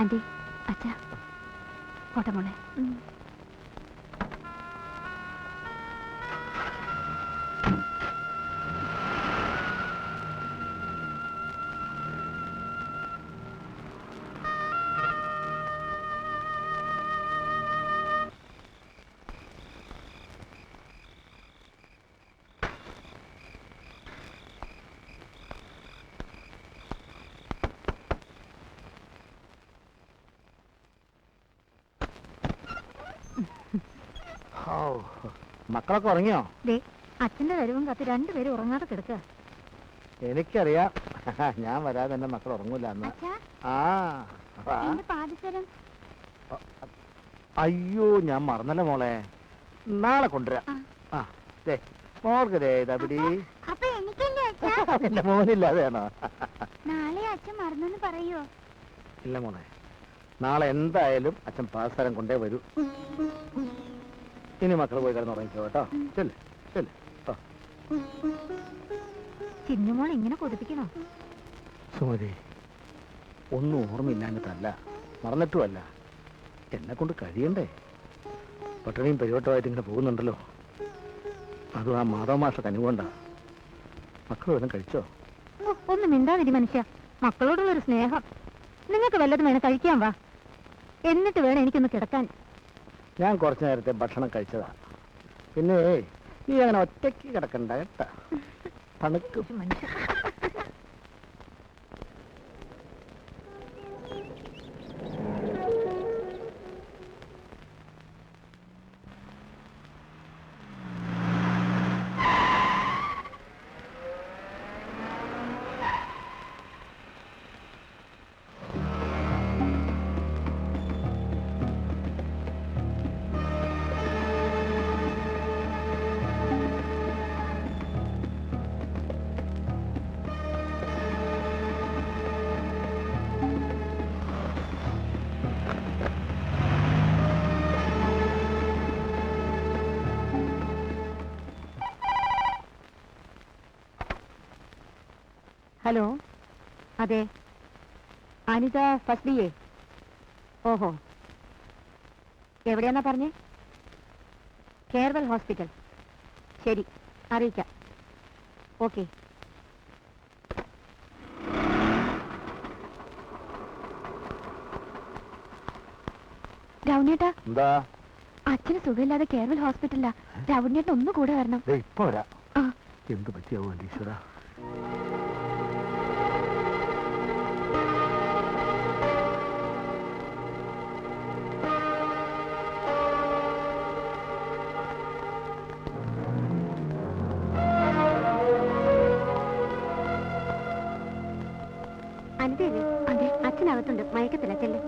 ആന്റി, അച്ഛാ, പോട്ടെ മോളെ. മക്കളൊക്കെ ഉറങ്ങിയോ? അച്ഛന്റെ വരവും കത്ത് 2 പേരും ഉറങ്ങാതെ കിടക്കുക. എനിക്കറിയാം, ഞാൻ വരാതെ എന്റെ മക്കൾ ഉറങ്ങൂല എന്ന്. അയ്യോ, ഞാൻ മറന്നല്ലോ മോളെ, നാളെ കൊണ്ടുവരാം. മോൾക്ക് ഇതാ പിടി. മോനില്ലാതെയാണോ? നാളെ അച്ഛൻ മറന്നു പറയോ? ഇല്ല മോളെ, നാളെ എന്തായാലും അച്ഛൻ പാസ്സാരം കൊണ്ടേ വരൂ. ഇനി മക്കൾ പോയി കിടന്നുറങ്ങിക്കോ കേട്ടോ. ചെല്ല് ചെല്ല്. ചിന്നുമോൾ ഇങ്ങനെ കൊതിപ്പിക്കണോ? സുമതി, ഒന്നും ഓർമ്മയില്ലാഞ്ഞിട്ടല്ല, മറന്നിട്ടുമല്ല. എന്നെ കൊണ്ട് കഴിയണ്ടേ? പട്ടണിയും പരിവട്ടമായിട്ട് ഇങ്ങനെ പോകുന്നുണ്ടല്ലോ. അതും ആ മാധവ മാഷ കനിവുകൊണ്ടാ. മക്കൾ വല്ലതും കഴിച്ചോ? ഒന്നും മിണ്ടാതിരി മനുഷ്യ. മക്കളോടുള്ളൊരു സ്നേഹം. നിങ്ങൾക്ക് വല്ലതും വേണം കഴിക്കാൻ. വാ, എന്നിട്ട് വേണം എനിക്കൊന്ന് കിടക്കാൻ. ഞാൻ കുറച്ചു നേരത്തെ ഭക്ഷണം കഴിച്ചതാ. പിന്നെ നീ അങ്ങനെ ഒറ്റയ്ക്ക് കിടക്കണ്ട കേട്ടാ, തണുക്കും. മനുഷ്യ ഹലോ, അതെ, അനിത ഫസ്റ്റ് BA. ഓഹോ, എവിടെയാന്നാ പറഞ്ഞേ? Carewell hospital. ശരി, അറിയിക്കാം. ഓക്കെ. രൗണ്യേട്ടാ, എന്താ? അച്ഛന് സുഖമില്ലാതെ കെയർവെൽ ഹോസ്പിറ്റലിലാ. രൗണ്യേട്ടൻ ഒന്ന് കൂടെ വരണം. ഇപ്പൊ വരാം. എന്ത് പറ്റിയാവോ ഈശ്വര? അതെ, അച്ഛനകത്തുണ്ട്, മയക്കത്തില്ല. ചെല്ല്.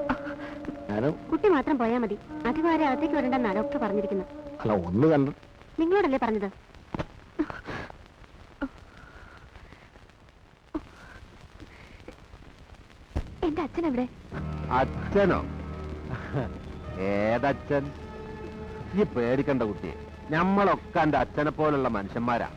കുട്ടി മാത്രം പോയാൽ മതി. അധികം ആരെ അകത്തേക്ക് വരണ്ടെന്നാ ഡോക്ടർ പറഞ്ഞിരിക്കുന്നത്. അല്ല, ഒന്ന് കണ്ടു. നിങ്ങളോടല്ലേ പറഞ്ഞത്? എന്റെ അച്ഛൻ എവിടെ? അച്ഛനോ? ഏതച്ഛൻ? ഈ പേടിക്കണ്ട കുട്ടിയെ, ഞമ്മളൊക്കെ എന്റെ അച്ഛനെ പോലുള്ള മനുഷ്യന്മാരാ.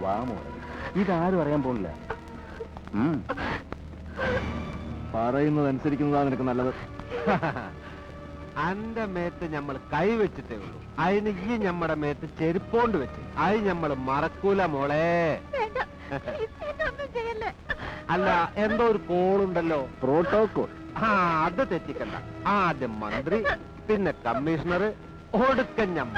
വാമോ, ഇതാരും അറിയാൻ പോണില്ല. പറയുന്നത് അനുസരിക്കുന്നതാണ് നിനക്ക് നല്ലത്. അന്റെ മേത്ത് ഞമ്മൾ കൈവച്ചിട്ടേ ഉള്ളൂ. അതിന് ഈ ഞമ്മടെ മേത്ത് ചെരുപ്പോണ്ട് വെച്ച് അത് ഞമ്മള് മറക്കൂല മോളെ. അല്ല, എന്തോ ഒരു കോളുണ്ടല്ലോ, പ്രോട്ടോകോൾ. അത് തെറ്റിക്കണ്ട. ആദ്യം മന്ത്രി, പിന്നെ കമ്മീഷണർ, ഒടുക്കൻ ഞമ്മ.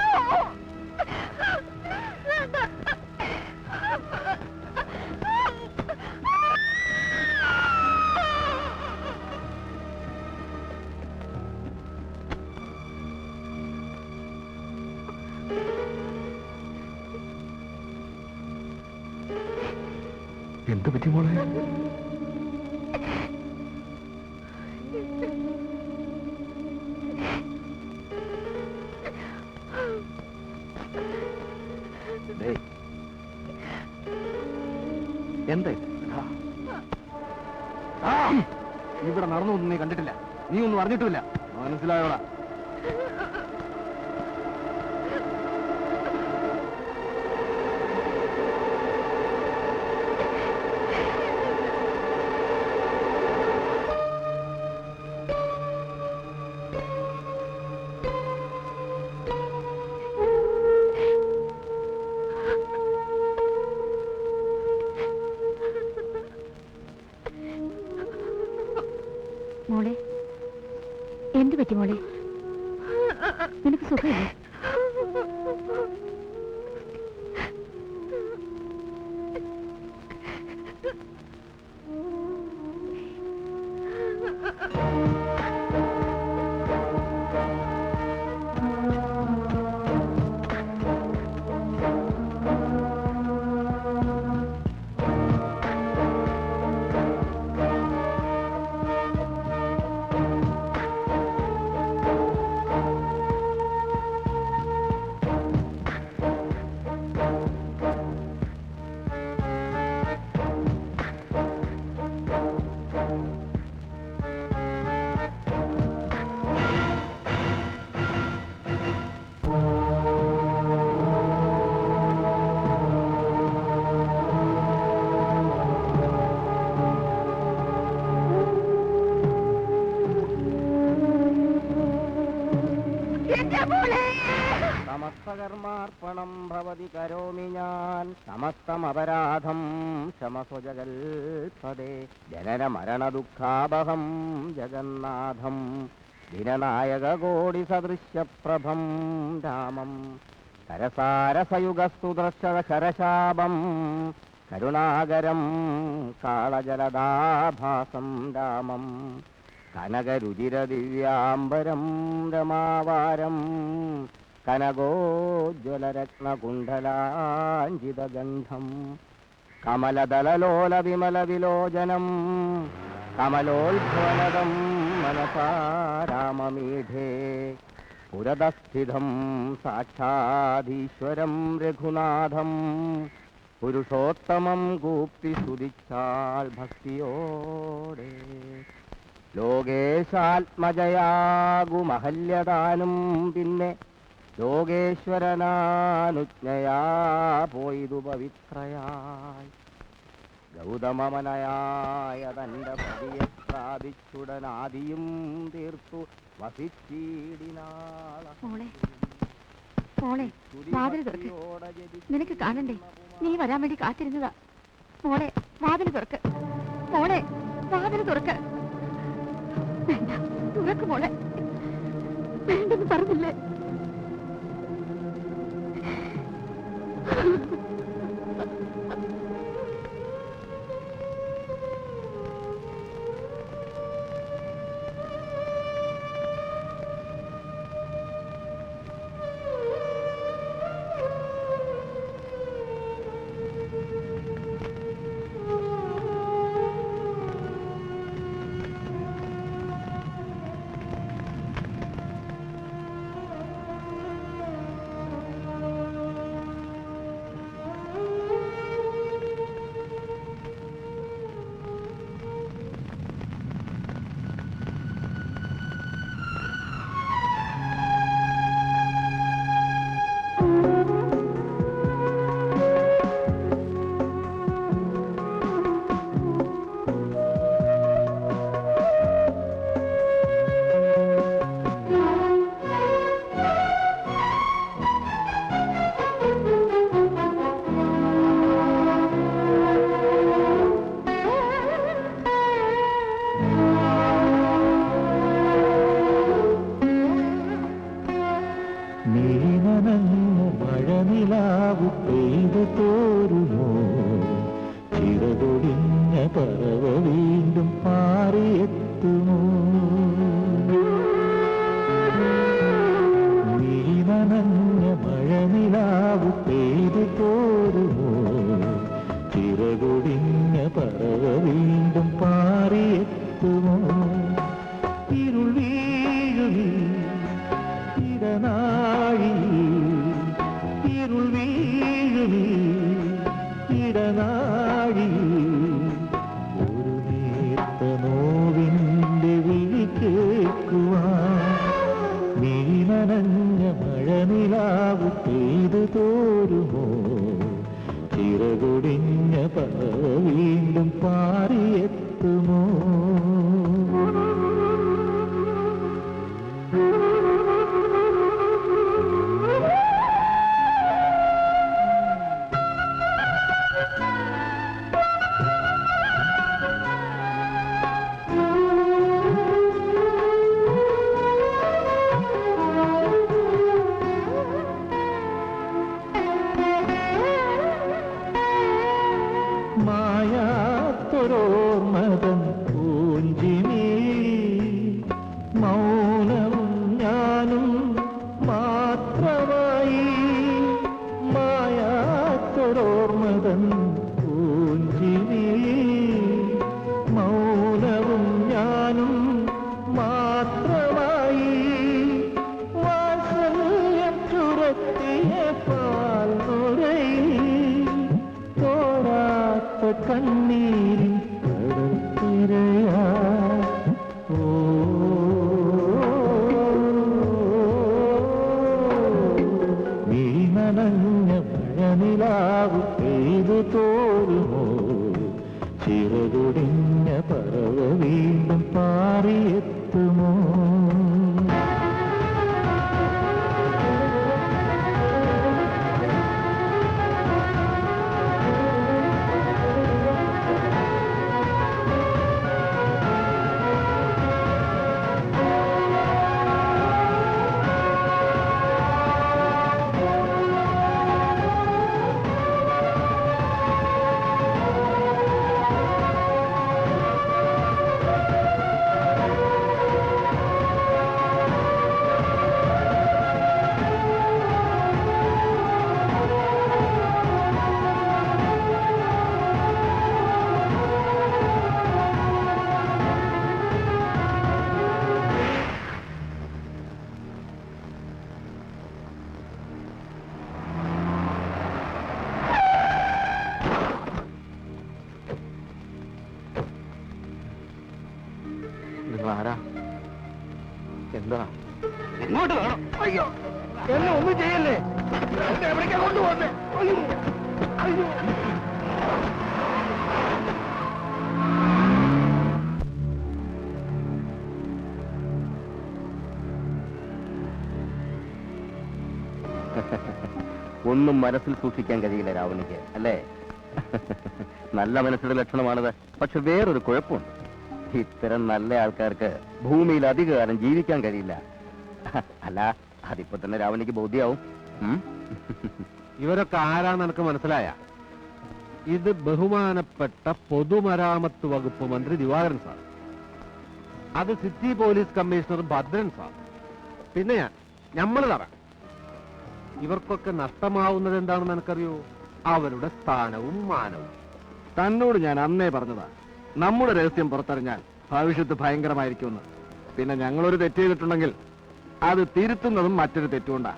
എന്ത് പറ്റി മോളെ? എന്താ ഇവിടെ നടന്നൊന്നും നീ കണ്ടിട്ടില്ല, നീ ഒന്നും അറിഞ്ഞിട്ടില്ല, മനസ്സിലായോടാ? മോളെ, എന്ത് പറ്റി മോളെ? നിനക്ക് സുഖമില്ലേ? സമസ്തകർമാർപ്പണം ഭവതി കരോമി ഞാൻ സമസ്തമപരാധം ക്ഷമസ്വജകൽപദേ ജനന മരണ ദുഃഖാപഹം ജഗന്നാഥം ദിനനായക കോടി സദൃശ്യപ്രഭം രാമം കരസാരസയുഗസ്തു ദർശനശരശാപം കരുണാകരം കാളജലദാഭാസം രാമം കനകരുചിരദിവ്യാംബരം രമാവാരം കനകോജ്വലരത്നകുണ്ഡലാഞ്ജിതഗന്ധം കമലദളലോല വിമലവിലോചനം കമലോത്ഭവനദം മനസാ രാമമീഢേ പുരതസ്ഥിതം സാക്ഷാധീശ്വരം രഘുനാഥം പുരുഷോത്തമം കൂപ്പി സ്തുതിച്ചാൽ ഭക്തിയോടെ ലോകേശാത്മജയാകുമഹല്യദാനും പിന്നെ ലോകേശ്വരനാനുജ്ഞയാ പോയിതു പവിത്രയായി ഗൗതമമനയായ തന്റെ പതിയെ പ്രാപിച്ചുടനാദിയും തീർത്തു വസിച്ചീടിനാള. മോളെ, മോളെ, വാതിൽ തുറക്ക്. നിനക്ക് കാണണ്ടേ? നീ വരാൻ വേണ്ടി കാത്തിരുന്നതാ. മോളെ, വാതിൽ തുറക്ക്. മോളെ, വാതിൽ തുറക്ക്. വേണ്ട, തുറക്ക് മോളെ. വേണ്ടെന്ന് പറഞ്ഞില്ലേ? മഴനിലാവു പെയ്തു തോരുമോ? ചിറകൊടിഞ്ഞ പറവ വീണ്ടും പാറിയെത്തുമോ? നീ നനഞ്ഞ മഴനിലാവു പെയ്തു തോരുമോ? ചിറകൊടിഞ്ഞ തീരുമീ ഇടനാഴി ഒരു നേർത്ത നോവിൻ്റെ വിളി കേൾക്കുവാൻ നീനനഞ്ഞ മഴനിലാവ് പെയ്തു തോരുമോ ചിറകൊടിഞ്ഞ പറവ വീണ്ടും പാറിയെത്തുമോ മായാത്തൊരോർമതൻ പൂഞ്ചിനി മൗനവും ഞാനും മാത്രമായി മായാത്തൊരോർമതൻ പൂഞ്ചിനി മൗനവും ഞാനും മാത്രമായി വാത്സല്യം ചുരത്തിയ പാൽനുരയിൽ തോരാത്ത കണ്ണീരിൻ കടൽ തിരയാ ഓ നീ നനഞ്ഞ മഴനിലാവ് പെയ്തു തോരുമോ ചിറകൊടിഞ്ഞ പറവ വീണ്ടും പാറിയെത്തുമോ ആരാ എന്താ എങ്ങോട്ട് വേണം? അയ്യോ, എന്നെ ഒന്നും ചെയ്യല്ലേ, എന്നെ എവിടേക്കാ കൊണ്ടുപോകുന്നേ? അയ്യോ, അയ്യോ. ഒന്നും മനസ്സിൽ സൂക്ഷിക്കാൻ കഴിയില്ല രാവണിക്ക്, അല്ലേ? നല്ല മനസ്സിന്റെ ലക്ഷണമാണത്. പക്ഷെ വേറൊരു കുഴപ്പമുണ്ട്. ഇത്തരം നല്ല ആൾക്കാർക്ക് ഭൂമിയിൽ അധികകാലം ജീവിക്കാൻ കഴിയില്ല. അല്ല, അതിപ്പോ തന്നെ രാവണിക്ക് ബോധ്യാവും. ഇവരൊക്കെ ആരാന്ന് എനിക്ക് മനസ്സിലായ? ഇത് ബഹുമാനപ്പെട്ട പൊതുമരാമത്ത് വകുപ്പ് മന്ത്രി ദിവാകരൻ സാർ, അത് city police commissioner Bhadran sir, പിന്നെ ഞമ്മള് തരാം. ഇവർക്കൊക്കെ നഷ്ടമാവുന്നത് എന്താണെന്ന് എനിക്കറിയോ? അവരുടെ സ്ഥാനവും മാനവും. തന്നോട് ഞാൻ അന്നേ പറഞ്ഞതാ, നമ്മുടെ രഹസ്യം പുറത്തറിഞ്ഞാൽ ഭവിഷ്യത്ത് ഭയങ്കരമായിരിക്കുമെന്ന്. പിന്നെ ഞങ്ങളൊരു തെറ്റ് ചെയ്തിട്ടുണ്ടെങ്കിൽ അത് തിരുത്തുന്നതും മറ്റൊരു തെറ്റുകൊണ്ടാ.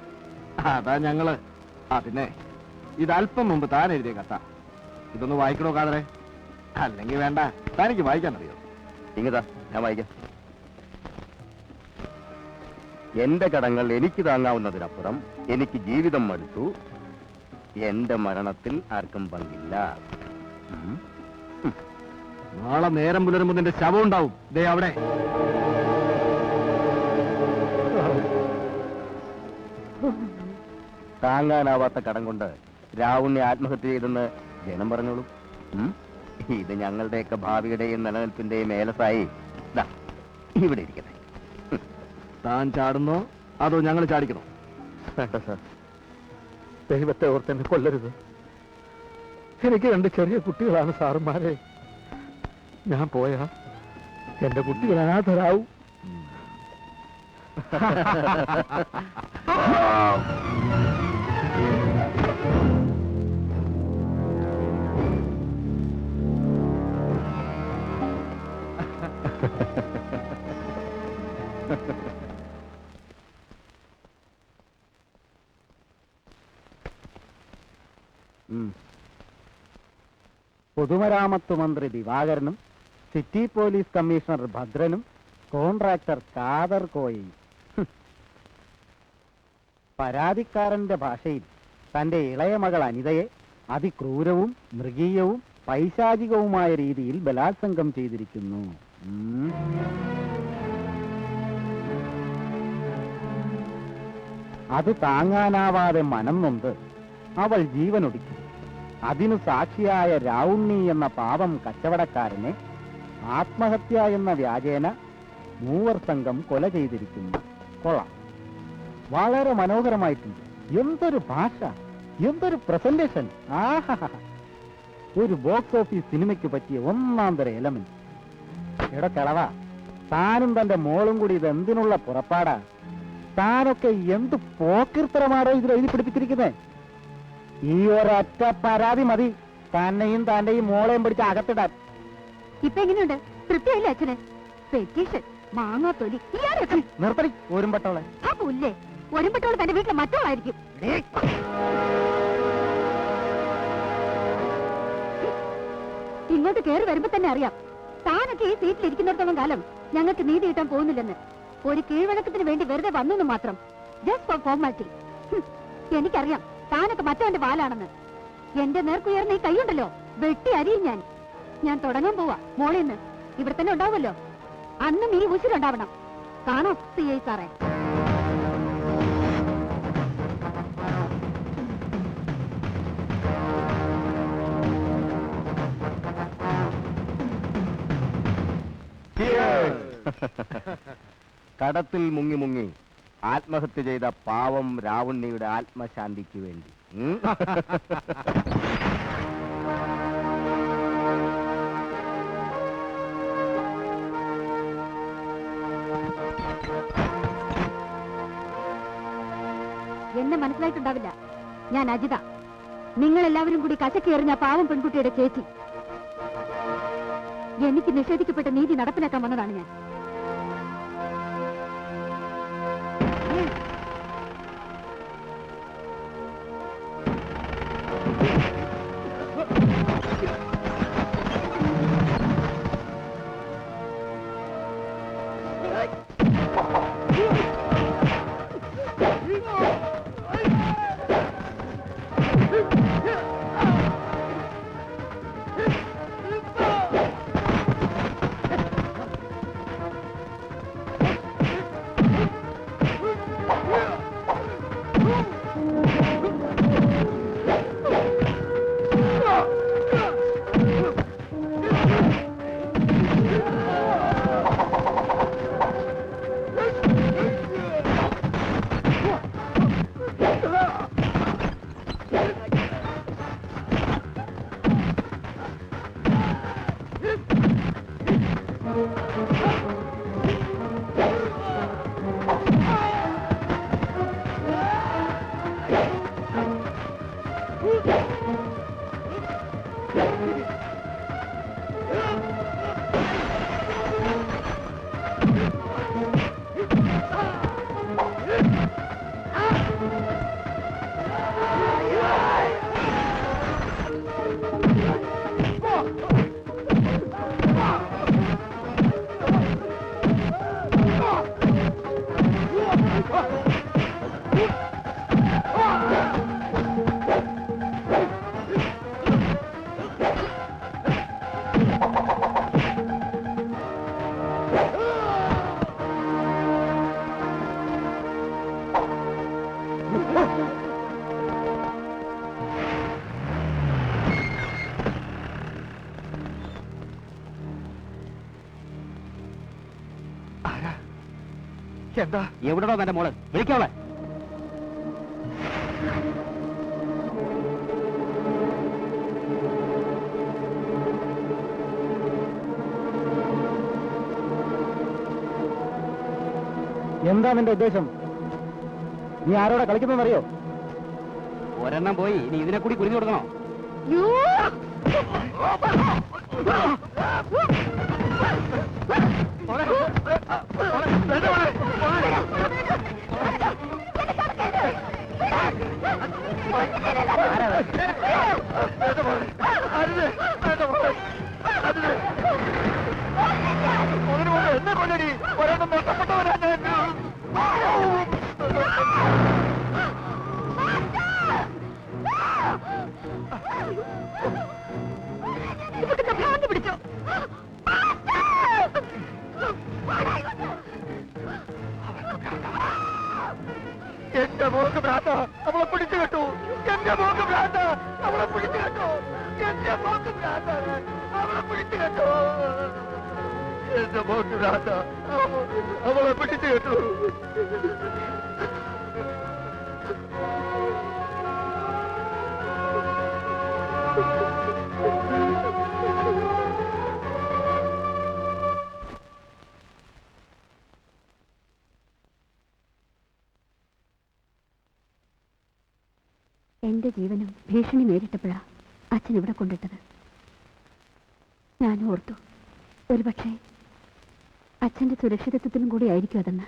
അതാ ഞങ്ങള്. പിന്നെ ഇതല്പം മുമ്പ് താൻ എഴുതിയ കഥ ഇതൊന്ന് വായിക്കണോ കാതറെ? അല്ലെങ്കിൽ വേണ്ട, തനിക്ക് വായിക്കാൻ അറിയോ? ഇങ്ങതാ, ഞാൻ വായിക്കാം. എന്റെ കടങ്ങൾ എനിക്ക് താങ്ങാവുന്നതിനപ്പുറം എനിക്ക് ജീവിതം മടുത്തു. എന്റെ മരണത്തിൽ ആർക്കും പങ്കില്ല. നാളെ നേരം പുലരുമ്പോ നിന്റെ ശവം ഉണ്ടാവും ദേ അവിടെ. താങ്ങാനാവാത്ത കടം കൊണ്ട് രാവുണ്ണി ആത്മഹത്യ ചെയ്തെന്ന് ജനം പറഞ്ഞോളൂ. ഇത് ഞങ്ങളുടെയൊക്കെ ഭാവിയുടെയും നിലനിൽപ്പിന്റെയും ഏലസായി ദാ ഇവിടെ ഇരിക്കട്ടെ. താൻ ചാടുന്നോ അതോ ഞങ്ങൾ ചാടിക്കണോ? വേണ്ട സാർ, ദൈവത്തെ ഓർത്തെന്നെ കൊല്ലരുത്. എനിക്ക് 2 ചെറിയ കുട്ടികളാണ് സാറുമാരെ. ഞാൻ പോയാ എന്റെ കുട്ടികൾ അനാഥരാവും. പൊതുമരാമത്ത് മന്ത്രി ദിവാകരനും സിറ്റി പോലീസ് കമ്മീഷണർ ഭദ്രനും കോൺട്രാക്ടർ കാദർ കോയയും. പരാതിക്കാരന്റെ ഭാഷയിൽ തന്റെ ഇളയ മകൾ അനിതയെ അതിക്രൂരവും മൃഗീയവും പൈശാചികവുമായ രീതിയിൽ ബലാത്സംഗം ചെയ്തിരിക്കുന്നു. അത് താങ്ങാനാവാതെ മനം നൊന്ത് അവൾ ജീവനൊടുക്കി. അതിനു സാക്ഷിയായ രാവുണ്ണി എന്ന പാവം കച്ചവടക്കാരനെ ആത്മഹത്യ എന്ന വ്യാജേന മൂവർ സംഘം കൊല ചെയ്തിരിക്കുന്നു. കൊള്ളാം, വളരെ മനോഹരമായിട്ടുണ്ട്. എന്തൊരു ഭാഷ, എന്തൊരു പ്രസന്റേഷൻ! ആഹാ, ഒരു ബോക്സ് ഓഫീസ് സിനിമയ്ക്ക് പറ്റിയ ഒന്നാം തര എലമെന്റ്. കിളവാ, താനും തന്റെ മോളും കൂടി ഇത് എന്തിനുള്ള പുറപ്പാടാ? താനൊക്കെ എന്ത് പോക്കിർത്തരമാണോ ഇതിൽ എഴുതി പിടിപ്പിച്ചിരിക്കുന്നത്? ഈ ഒരൊറ്റ പരാതി മതി തന്നെയും താന്റെയും മോളെയും പിടിച്ച് അകത്തിടാൻ. ഇപ്പൊ എങ്ങനെയുണ്ട്? തൃപ്തിയായില്ലേ അച്ഛന്? പെറ്റീഷൻ, മാങ്ങാത്തൊലി, നിർത്തടി ഒരുമ്പട്ടോളെ. ആ പുല്ലേ, ഒരുമ്പട്ടോള് തന്റെ വീട്ടിലെ മറ്റോളായിരിക്കും. ഇങ്ങോട്ട് കയറി വരുമ്പോ തന്നെ അറിയാം താനൊക്കെ ഈ സീറ്റിൽ ഇരിക്കുന്നിടത്തോളം കാലം ഞങ്ങൾക്ക് നീതി കിട്ടാൻ പോകുന്നില്ലെന്ന്. ഒരു കീഴ്വഴക്കത്തിന് വേണ്ടി വെറുതെ വന്നു മാത്രം, ജസ്റ്റ് ഫോർ ഫോർമാലിറ്റി. എനിക്കറിയാം താനൊക്കെ മറ്റവന്റെ വാലാണെന്ന്. എന്റെ നേർക്കുയർന്ന ഈ കൈയുണ്ടല്ലോ, വെട്ടി അരിയും ഞാൻ. ഞാൻ തുടങ്ങാൻ പോവാ മോളിന്ന്. ഇവിടെ തന്നെ ഉണ്ടാവുമല്ലോ, അന്നും ഈ ഉശിരുണ്ടാവണം. കാണോ CI സാറേ? കടത്തിൽ മുങ്ങി മുങ്ങി ആത്മഹത്യ ചെയ്ത പാവം രാവുണ്ണിയുടെ ആത്മശാന്തിക്ക് വേണ്ടി. എന്നെ മനസ്സിലായിട്ടുണ്ടാവില്ല. ഞാൻ അജിത, നിങ്ങൾ എല്ലാവരും കൂടി കശക്കെറിഞ്ഞ പാവം പെൺകുട്ടിയുടെ ചേച്ചി. എനിക്ക് നിഷേധിക്കപ്പെട്ട നീതി നടപ്പിലാക്കാൻ വന്നതാണ് ഞാൻ. എന്താ? എവിടെയോ തന്റെ മോള്, വിളിക്കോളെ. എന്താ നിന്റെ ഉദ്ദേശം? നീ ആരോടെ കളിക്കുന്നറിയോ? ഒരെണ്ണം പോയി, ഇനി ഇതിനെ കൂടി കുരിഞ്ഞു കൊടുക്കണോ? ആരാ? ഇവക്കെന്താ ഭ്രാന്ത് പിടിച്ചോ? എന്റെ മോക്ക് ഭ്രാന്ത, അവളെ പിടിച്ചു കേട്ടു. എന്റെ മോക്ക് ഭ്രാന്ത, അവളെ പിടിച്ചു കേട്ടു. എന്റെ മോക്ക് ഭ്രാന്ത, അവളെ പിടിച്ചു കേട്ടു. എന്റെ മോക്ക് ഭ്രാന്ത, അവളെ പിടിച്ചു കേട്ടു. എന്റെ ജീവനും ഭീഷണി നേരിട്ടപ്പോഴാ അച്ഛൻ ഇവിടെ കൊണ്ടിട്ടത്. ഞാൻ ഓർത്തു ഒരുപക്ഷെ അച്ഛന്റെ സുരക്ഷിതത്വത്തിനും കൂടി ആയിരിക്കും അതെന്ന്.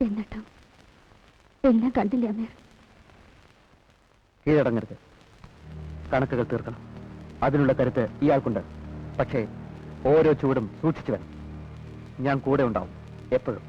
എന്നിട്ടും എല്ലാം കണ്ടില്ല അമീർ. കീഴടങ്ങരുത്. കണക്കുകൾ തീർക്കണം. അതിനുള്ള കരുത്ത് ഇയാൾക്കുണ്ട്. പക്ഷേ ഓരോ ചൂടും സൂക്ഷിച്ചു വേണം. ഞാൻ കൂടെ ഉണ്ടാവും എപ്പോഴും.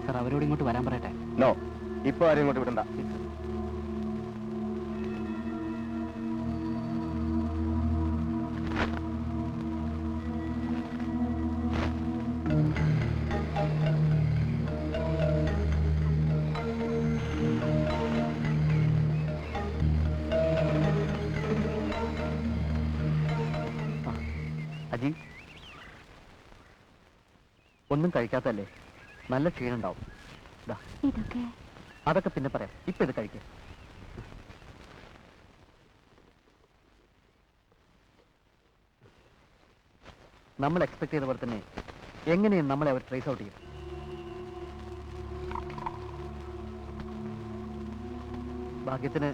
സർ, അവരോട് ഇങ്ങോട്ട് വരാൻ പറയട്ടെ. നോ, ഇപ്പൊ ആരും ഇങ്ങോട്ട് വിടണ്ട. അജി, ഒന്നും കഴിക്കാത്തല്ലേ? നല്ല ക്ഷീണുണ്ടാവും. ഇതൊക്കെ അതൊക്കെ പിന്നെ പറയാം. ഇപ്പൊ ഇത് കഴിക്കാം. നമ്മൾ എക്സ്പെക്ട് ചെയ്ത പോലെ തന്നെ എങ്ങനെയും നമ്മളെ അവർ ട്രേസ് ഔട്ട് ചെയ്യും. ഭാഗ്യത്തിന്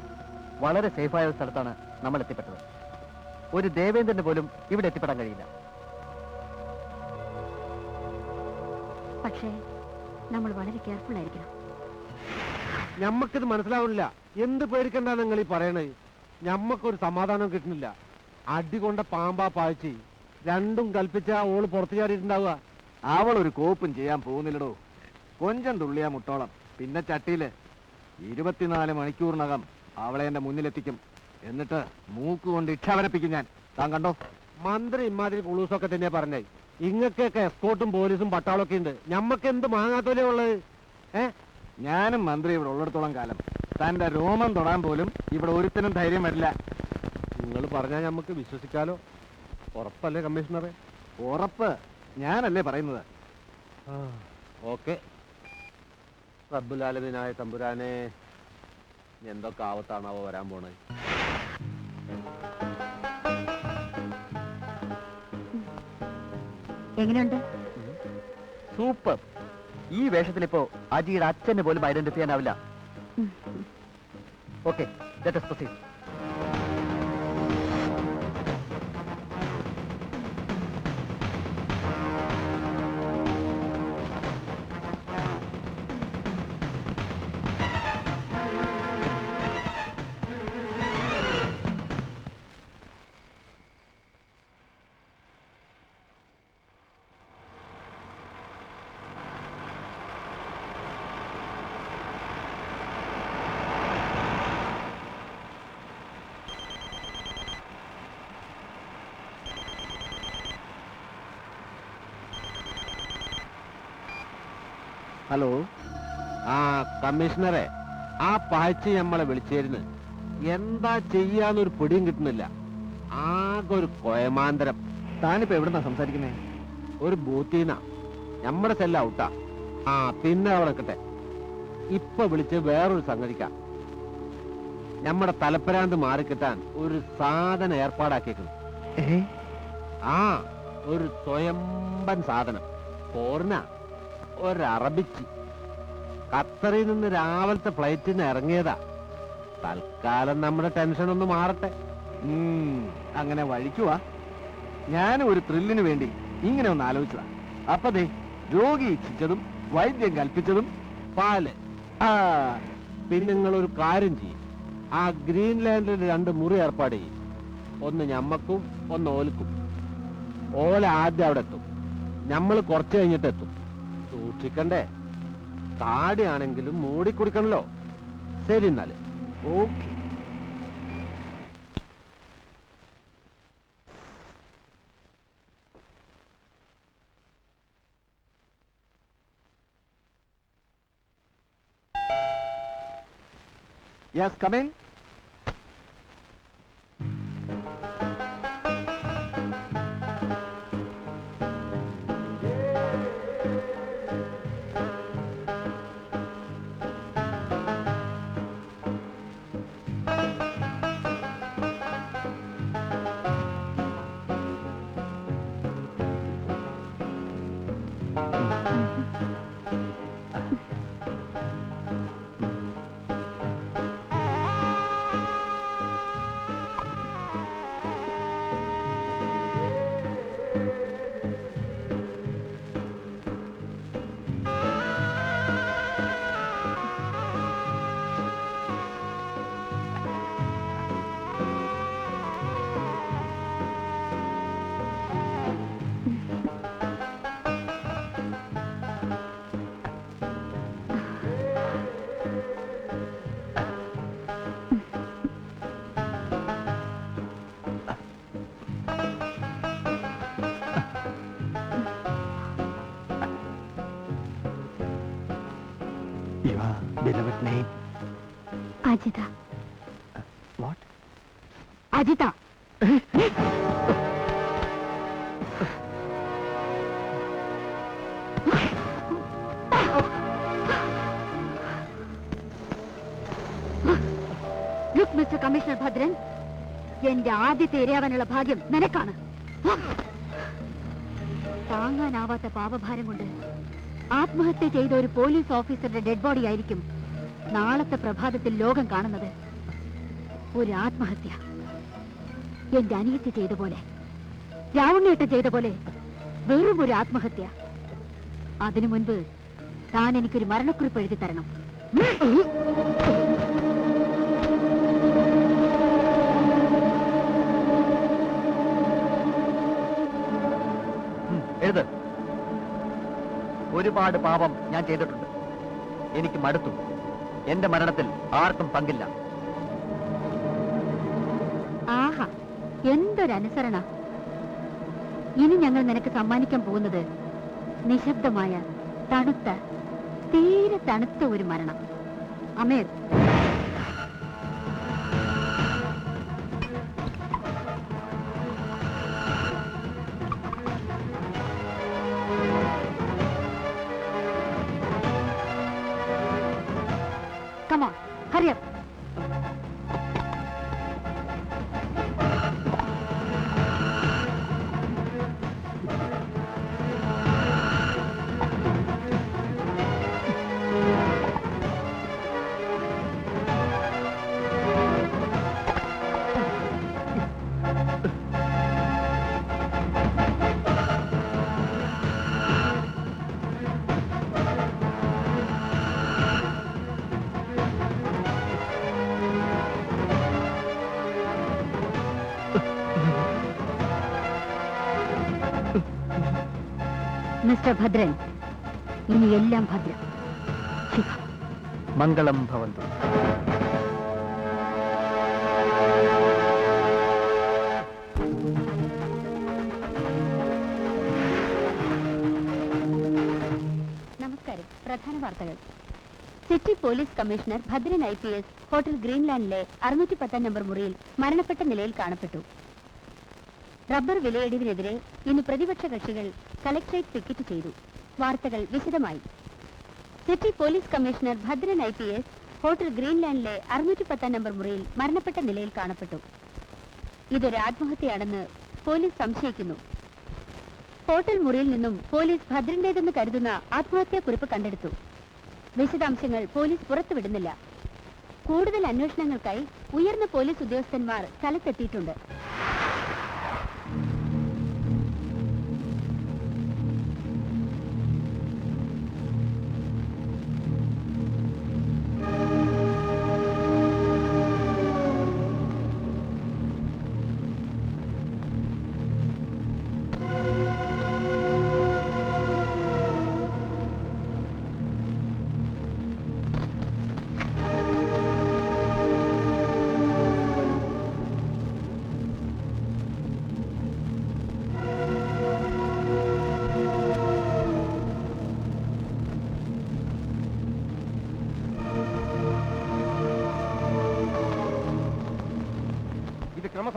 വളരെ സേഫായ ഒരു സ്ഥലത്താണ് നമ്മൾ എത്തിപ്പെട്ടത്. ഒരു ദേവേന്ദ്രന് പോലും ഇവിടെ എത്തിപ്പെടാൻ കഴിയില്ല. പക്ഷേ നമ്മൾ വളരെ കെയർഫുൾ ആയിരിക്കണം. ഞമ്മക്കിത് മനസ്സിലാവുന്നില്ല. എന്ത് പേടിക്കണ്ട നിങ്ങൾ ഈ പറയണേ? ഞമ്മക്കൊരു സമാധാനം കിട്ടുന്നില്ല. അടി കൊണ്ട പാമ്പാ പാഴ്ചി രണ്ടും കൽപ്പിച്ച ഓള് പുറത്തു ചാടിയിട്ടുണ്ടാവുക. അവൾ ഒരു കോപ്പും ചെയ്യാൻ പോകുന്നില്ലടോ. കൊഞ്ചം തുള്ളിയാ മുട്ടോളം. പിന്നെ ചട്ടിയില് 24 മണിക്കൂറിനകം അവളെ എന്റെ മുന്നിലെത്തിക്കും. എന്നിട്ട് മൂക്ക് കൊണ്ട് ഇച്ഛാവരപ്പിക്കും ഞാൻ. താൻ കണ്ടോ? മന്ത്രി ഇമാതിരി കുളൂസൊക്കെ തന്നെയാ പറഞ്ഞേ. ഇങ്ങക്കൊക്കെ എസ്കോട്ടും പോലീസും പട്ടാളൊക്കെ ഉണ്ട്. ഞമ്മക്ക് എന്ത് മാങ്ങാത്തോലേ ഉള്ളത്? ഞാനും മന്ത്രി ഇവിടെ ഉള്ളിടത്തോളം കാലം തന്റെ രോമം തൊടാൻ പോലും ഇവിടെ ഒരുത്തനും ധൈര്യം വരില്ല. നിങ്ങൾ പറഞ്ഞാൽ ഞമ്മക്ക് വിശ്വസിക്കാലോ? ഉറപ്പല്ലേ കമ്മീഷണറെ? ഉറപ്പ് ഞാനല്ലേ പറയുന്നത്. ഓക്കെ. റബ്ബുലാലമീനായ തമ്പുരാനെ, എന്തൊക്കെ ആവത്താണാവോ വരാൻ പോണത്? എങ്ങനെയുണ്ട്? സൂപ്പർ. ഈ വേഷത്തിലിപ്പോ അജിയുടെ അച്ഛന് പോലും ഐഡന്റിഫൈ ചെയ്യാനാവില്ല. Okay, let us proceed. Hello. ആ കമ്മീഷണറെ, ആ പാഴ്ച നമ്മളെ വിളിച്ചിരുന്നു. എന്താ ചെയ്യാന്നൊരു പിടിയും കിട്ടുന്നില്ല. ആകെ ഒരു കൊയമാന്തരം. താനിപ്പോ എവിടുന്നാ സംസാരിക്കുന്നേ? ഒരു ബൂത്തീന. നമ്മുടെ സെല്ല ഔട്ടാ. ആ പിന്നെ അവിടെ നിൽക്കട്ടെ. ഇപ്പൊ വിളിച്ച് വേറൊരു സംഗതിക്കാം. നമ്മുടെ തലപ്പരാന്ത് മാറിക്കിട്ടാൻ ഒരു സാധനം ഏർപ്പാടാക്കിയേക്കുന്നു. ആ ഒരു സ്വയംബൻ സാധനം. പോർന ഒരറബിച്ചി. ഖത്തറിൽ നിന്ന് രാവിലത്തെ ഫ്ലൈറ്റിന് ഇറങ്ങിയതാ. തൽക്കാലം നമ്മുടെ ടെൻഷൻ ഒന്ന് മാറട്ടെ. അങ്ങനെ വഴിക്കുവാ. ഞാനും ഒരു ത്രില്ലിന് വേണ്ടി ഇങ്ങനെ ഒന്ന് ആലോചിച്ചതാ. അപ്പതേ രോഗി ഇച്ഛിച്ചതും വൈദ്യം കൽപ്പിച്ചതും പാല്. ആ പിന്നെ നിങ്ങളൊരു കാര്യം ചെയ്യും, ആ ഗ്രീൻലാൻഡിൽ 2 മുറി ഏർപ്പാട് ചെയ്യും. ഒന്ന് ഞമ്മക്കും ഒന്ന് ഓൽക്കും. ഓല ആദ്യം അവിടെ എത്തും, ഞമ്മള് കുറച്ച് കഴിഞ്ഞിട്ട് എത്തും. സൂക്ഷിക്കണ്ടേ, താടിയാണെങ്കിലും മൂടിക്കുടിക്കണല്ലോ. ശരി എന്നാല് okay. Yes, come in. beloved name? Ajita. What? Ajita. Look, Mr. Commissioner Bhadran, എന്റെ ആദ്യത്തെ ഇരയാവാനുള്ള ഭാഗ്യം നിനക്കാണ്. താങ്ങാനാവാത്ത പാപഭാരം കൊണ്ട് ആത്മഹത്യ ചെയ്ത ഒരു പോലീസ് ഓഫീസറുടെ ഡെഡ് ബോഡി ആയിരിക്കും നാളത്തെ പ്രഭാതത്തിൽ ലോകം കാണുന്നത്. ഒരു ആത്മഹത്യ എന്റെ അനിയത്തി ചെയ്ത പോലെ, രാവണേട്ടൻ ചെയ്ത പോലെ വെറും ഒരു ആത്മഹത്യ. അതിനു മുൻപ് താൻ എനിക്കൊരു മരണക്കുറിപ്പ് എഴുതി തരണം. എഴുത്. ഒരുപാട് പാപം ഞാൻ ചെയ്തിട്ടുണ്ട്. എനിക്ക് മടുത്തു. എന്റെ മരണത്തിൽ ആർക്കും പങ്കില്ല. ആഹാ, എന്തൊരനുസരണ. ഇനി ഞങ്ങൾ നിനക്ക് സമ്മാനിക്കാൻ പോകുന്നത് നിശബ്ദമായ, തണുത്ത, തീരെ തണുത്ത ഒരു മരണം. Ameer, come on, hurry up. Mister Bhadran, ഇനി എല്ലാം ഭദ്രം. ശിവ, മംഗളം ഭവന്തു. നമസ്കാരം. പ്രധാന വാർത്തകൾ. City police commissioner Bhadran IPS hotel ഗ്രീൻലാൻഡിലെ 610 നമ്പർ മുറിയിൽ മരണപ്പെട്ട നിലയിൽ കാണപ്പെട്ടു. റബ്ബർ വിലയിടിവിനെതിരെ ഇന്ന് പ്രതിപക്ഷ കക്ഷികൾ കളക്ടറേറ്റ് പിക്കറ്റ് ചെയ്തു. വാർത്തകൾ വിശദമായി. City police commissioner Bhadran IPS hotel ഗ്രീൻലാൻഡിലെ 610 നമ്പർ മുറിയിൽ മരണപ്പെട്ട നിലയിൽ കാണപ്പെട്ടു. ഇതൊരു ആത്മഹത്യയാണെന്ന് പോലീസ് സംശയിക്കുന്നു. ഹോട്ടൽ മുറിയിൽ നിന്നും പോലീസ് ഭദ്രന്റേതെന്ന് കരുതുന്ന ആത്മഹത്യാക്കുറിപ്പ് കണ്ടെടുത്തു. വിശദാംശങ്ങൾ പോലീസ് പുറത്തുവിടുന്നില്ല. കൂടുതൽ അന്വേഷണങ്ങൾക്കായി ഉയർന്ന പോലീസ് ഉദ്യോഗസ്ഥന്മാർ സ്ഥലത്തെത്തിയിട്ടുണ്ട്.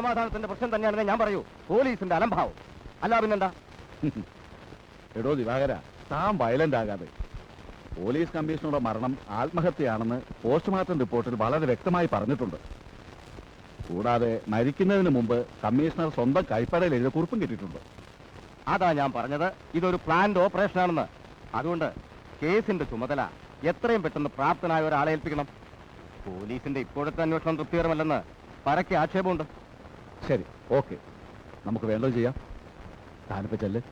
ക്രമസമാധാനത്തിന്റെ പ്രശ്നം തന്നെയാണെന്ന് ഞാൻ പറയൂ. പോലീസിന്റെ അലംഭാവം അല്ല പിന്നെന്താ? എടോ ദിവാകര, താൻ വയലന്റ് ആകാതെ. പോലീസ് കമ്മീഷണറുടെ മരണം ആത്മഹത്യയാണെന്ന് പോസ്റ്റ്മോർട്ടം റിപ്പോർട്ടിൽ വളരെ വ്യക്തമായി പറഞ്ഞിട്ടുണ്ട്. കൂടാതെ മരിക്കുന്നതിന് മുമ്പ് കമ്മീഷണർ സ്വന്തം കൈപ്പടയിൽ എഴുതിയ കുറിപ്പും കിട്ടിയിട്ടുണ്ട്. അതാ ഞാൻ പറഞ്ഞത്, ഇതൊരു പ്ലാൻഡ് ഓപ്പറേഷൻ ആണെന്ന്. അതുകൊണ്ട് കേസിന്റെ ചുമതല എത്രയും പെട്ടെന്ന് പ്രാപ്തനായ ഒരാളെ ഏൽപ്പിക്കണം. പോലീസിന്റെ ഇപ്പോഴത്തെ അന്വേഷണം തൃപ്തികരമല്ലെന്ന് പരക്കെ ആക്ഷേപമുണ്ട്. ശരി, ഓക്കെ, നമുക്ക് വേണ്ടത് ചെയ്യാം. താനിപ്പോ ചെല്ല്.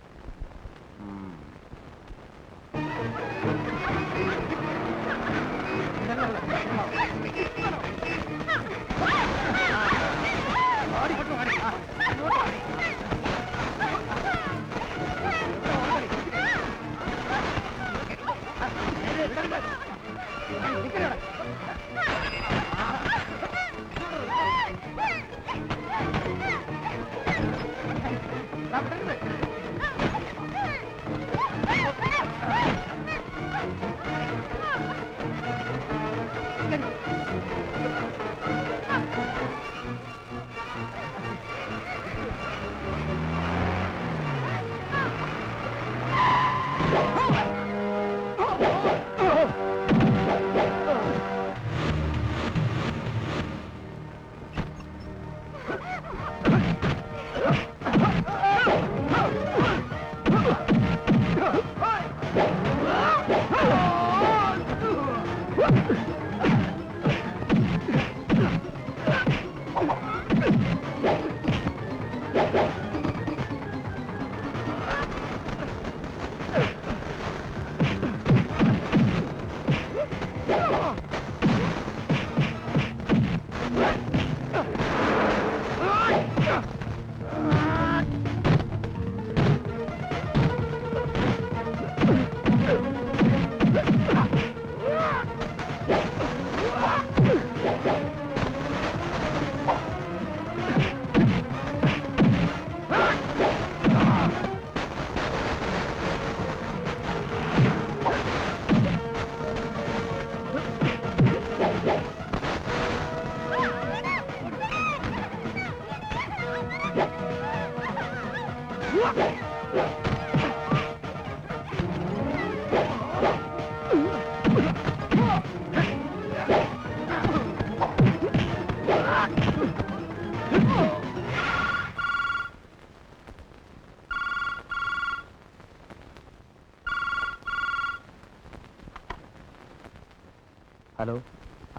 ഹലോ,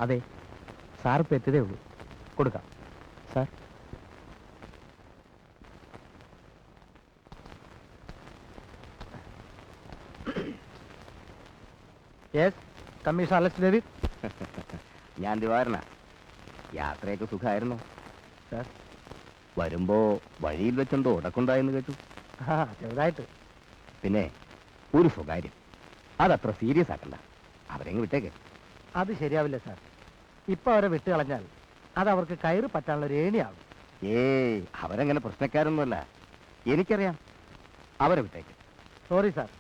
അതെ, സാർ ഇപ്പം എത്തിയതേ ഉള്ളൂ. കൊടുക്കാം sir. Yes, commissioner Alex David. ഞാൻ ദിവാകരനാ. യാത്രയൊക്കെ സുഖമായിരുന്നു സാർ. വരുമ്പോ വഴിയിൽ വെച്ചെന്തോ ഉടക്കുണ്ടായെന്ന് കേട്ടു. ആ, ചെറുതായിട്ട്. പിന്നെ ഒരു സ്വകാര്യം, അതത്ര സീരിയസ് ആക്കണ്ട. അവരെങ്ങ് വിട്ടേക്ക്. അത് ശരിയാവില്ല സാർ. ഇപ്പം അവരെ വിട്ട് കളഞ്ഞാൽ അത് അവർക്ക് കയറി പറ്റാനുള്ള ഒരു ഏണിയാവും. ഏയ്, അവരങ്ങനെ പ്രശ്നക്കാരൊന്നുമല്ല. എനിക്കറിയാം. അവരെ വിട്ടേക്ക്. സോറി സാർ,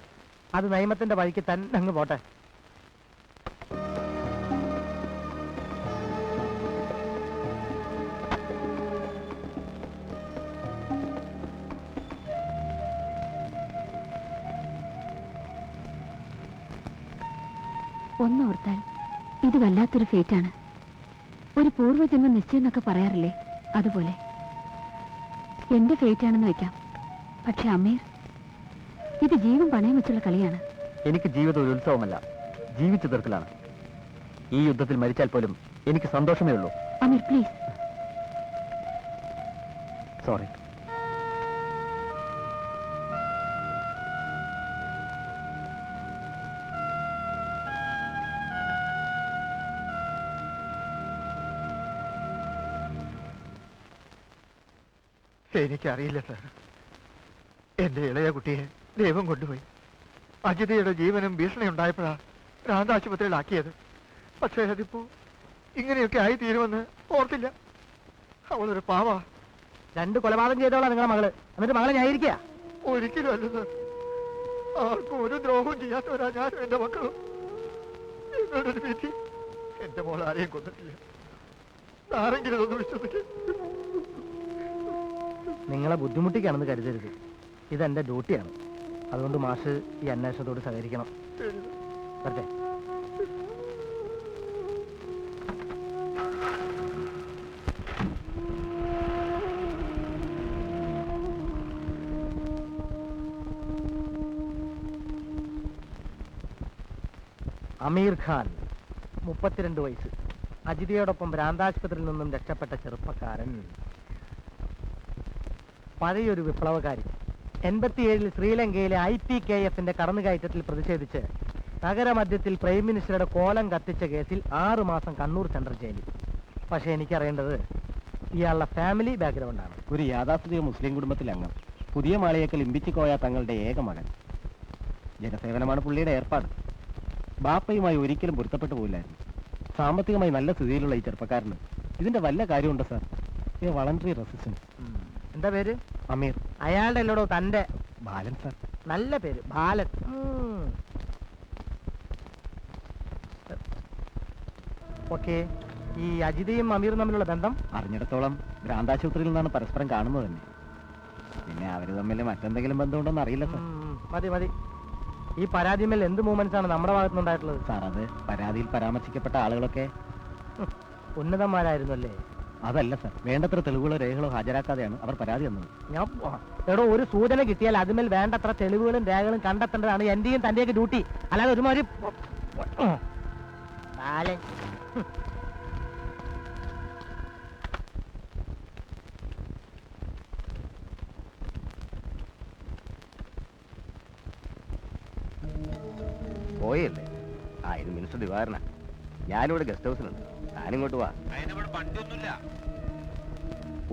അത് നിയമത്തിന്റെ വഴിക്ക് തന്നെ അങ്ങ് പോട്ടെ. ഒന്നോർത്താൽ ഇത് വല്ലാത്തൊരു ഫേറ്റാണ്. ഒരു പൂർവ്വജന്മ നിശ്ചയം എന്നൊക്കെ പറയാറില്ലേ, അതുപോലെ എന്റെ ഫേറ്റാണെന്ന് വെക്കാം. പക്ഷെ അമീർ, ഇത് ജീവൻ പണയം വെച്ചുള്ള കളിയാണ്. എനിക്ക് ജീവിതം ഒരു ഉത്സവമല്ല, ജീവിച്ചു തീർക്കലാണ്. ഈ യുദ്ധത്തിൽ മരിച്ചാൽ പോലും എനിക്ക് സന്തോഷമേ ഉള്ളൂ. അമീർ പ്ലീസ്. സോറി. എനിക്കറിയില്ല സാർ. എന്റെ ഇളയ കുട്ടിയെ ദൈവം കൊണ്ടുപോയി. അജിതയുടെ ജീവനും ഭീഷണി ഉണ്ടായപ്പോഴാ ഭ്രാന്താശുപത്രിയിലാക്കിയത്. പക്ഷേ അതിപ്പോ ഇങ്ങനെയൊക്കെ ആയി തീരുമെന്ന് ഓർത്തില്ല. അവളൊരു പാവ. 2 കൊലപാതകം ചെയ്തോളാം നിങ്ങളുടെ മകള്. എന്നിട്ട് മകളെ ഞായിരിക്കുക. ഒരിക്കലും അല്ല സാർ. ആർക്കും ഒരു ദ്രോഹവും ചെയ്യാത്തവരാ ഞാനും എന്റെ മക്കളും. നിങ്ങളുടെ ഒരു വിധി. എന്റെ മോൾ ആരെയും കൊന്നിട്ടില്ല. ആരെങ്കിലും ഇതൊന്ന് വിശ്വസിക്കും. നിങ്ങളെ ബുദ്ധിമുട്ടിക്കാണെന്ന് കരുതരുത്. ഇതെന്റെ ഡ്യൂട്ടിയാണ്. അതുകൊണ്ട് മാഷ് ഈ അന്വേഷണത്തോട് സഹകരിക്കണം. വരട്ടെ. അമീർ ഖാൻ, 32 വയസ്സ്, അജിതയോടൊപ്പം ഭ്രാന്താശുപത്രിയിൽ നിന്നും രക്ഷപ്പെട്ട ചെറുപ്പക്കാരൻ. പഴയൊരു വിപ്ലവകാരി. 87-ൽ ശ്രീലങ്കയിലെ IPKF-ന്റെ കടന്നുകയറ്റത്തിൽ പ്രതിഷേധിച്ച് നഗരമധ്യത്തിൽ പ്രൈം മിനിസ്റ്ററുടെ കോലം കത്തിച്ച കേസിൽ 6 മാസം കണ്ണൂർ സെൻട്രൽ ജയിലിൽ. പക്ഷെ എനിക്കറിയേണ്ടത് ഇയാളുടെ ഫാമിലി ബാക്ക്ഗ്രൗണ്ടാണ്. ഒരു യാഥാസ്ഥിതിക മുസ്ലിം കുടുംബത്തിലെ അംഗം, പുതിയ മാളിയേക്കൽ ഇമ്പിച്ചിക്കോയ തങ്ങളുടെ ഏക മകൻ. ജനസേവനമാണ് പുള്ളിയുടെ ഏർപ്പാട്. ബാപ്പയുമായി ഒരിക്കലും പൊരുത്തപ്പെട്ടു പോയില്ലായിരുന്നു. സാമ്പത്തികമായി നല്ല സ്ഥിതിയിലുള്ള ഈ ചെറുപ്പക്കാരന് ഇതിന്റെ വല്ല കാര്യമുണ്ടോ സാർ? ഈ വളണ്ടറി റെസിസ്റ്റൻസ്. എന്താ പേര്? അമീർ. അയാളുടെ അല്ലടോ തന്റെ? ബാലൻ സാർ. നല്ല പേര്, ബാലൻ. ഓക്കെ. ഈ അജിതയും അമീറും തമ്മിലുള്ള ബന്ധം അറിഞ്ഞിടത്തോളം ഭ്രാന്താശുപത്രിയിൽ നിന്നാണ് പരസ്പരം കാണുന്നത് തന്നെ. പിന്നെ അവര് തമ്മിൽ മറ്റെന്തെങ്കിലും ബന്ധമുണ്ടോന്ന് അറിയില്ല സാർ. മതി മതി. ഈ പരാതിമേൽ എന്ത് മൂവ്മെന്റ്സ് ആണ് നമ്മുടെ ഭാഗത്തുനിന്നുണ്ടായിട്ടുള്ളത്? സാർ, അത് പരാതിയിൽ പരാമർശിക്കപ്പെട്ട ആളുകളൊക്കെ ഉന്നതന്മാരായിരുന്നു അല്ലേ? അതല്ല സാർ, വേണ്ടത്ര തെളിവുകളോ രേഖകളോ ഹാജരാക്കാതെയാണ് അവർ പരാതി തന്നത്. എടോ, ഒരു സൂചന കിട്ടിയാൽ അതിന്മേൽ വേണ്ടത്ര തെളിവുകളും രേഖകളും കണ്ടെത്തേണ്ടതാണ് എന്റെയും തന്റെയൊക്കെ ഡ്യൂട്ടി. അല്ലാതെ ഒരുമാതിരി പോയല്ലേ? ഇത് മിനിസ്റ്റർ ദിവാകരനാ. ഞാനിവിടെ ഗസ്റ്റ് ഹൗസിലുണ്ട്. ഞാനിങ്ങോട്ട് വാ.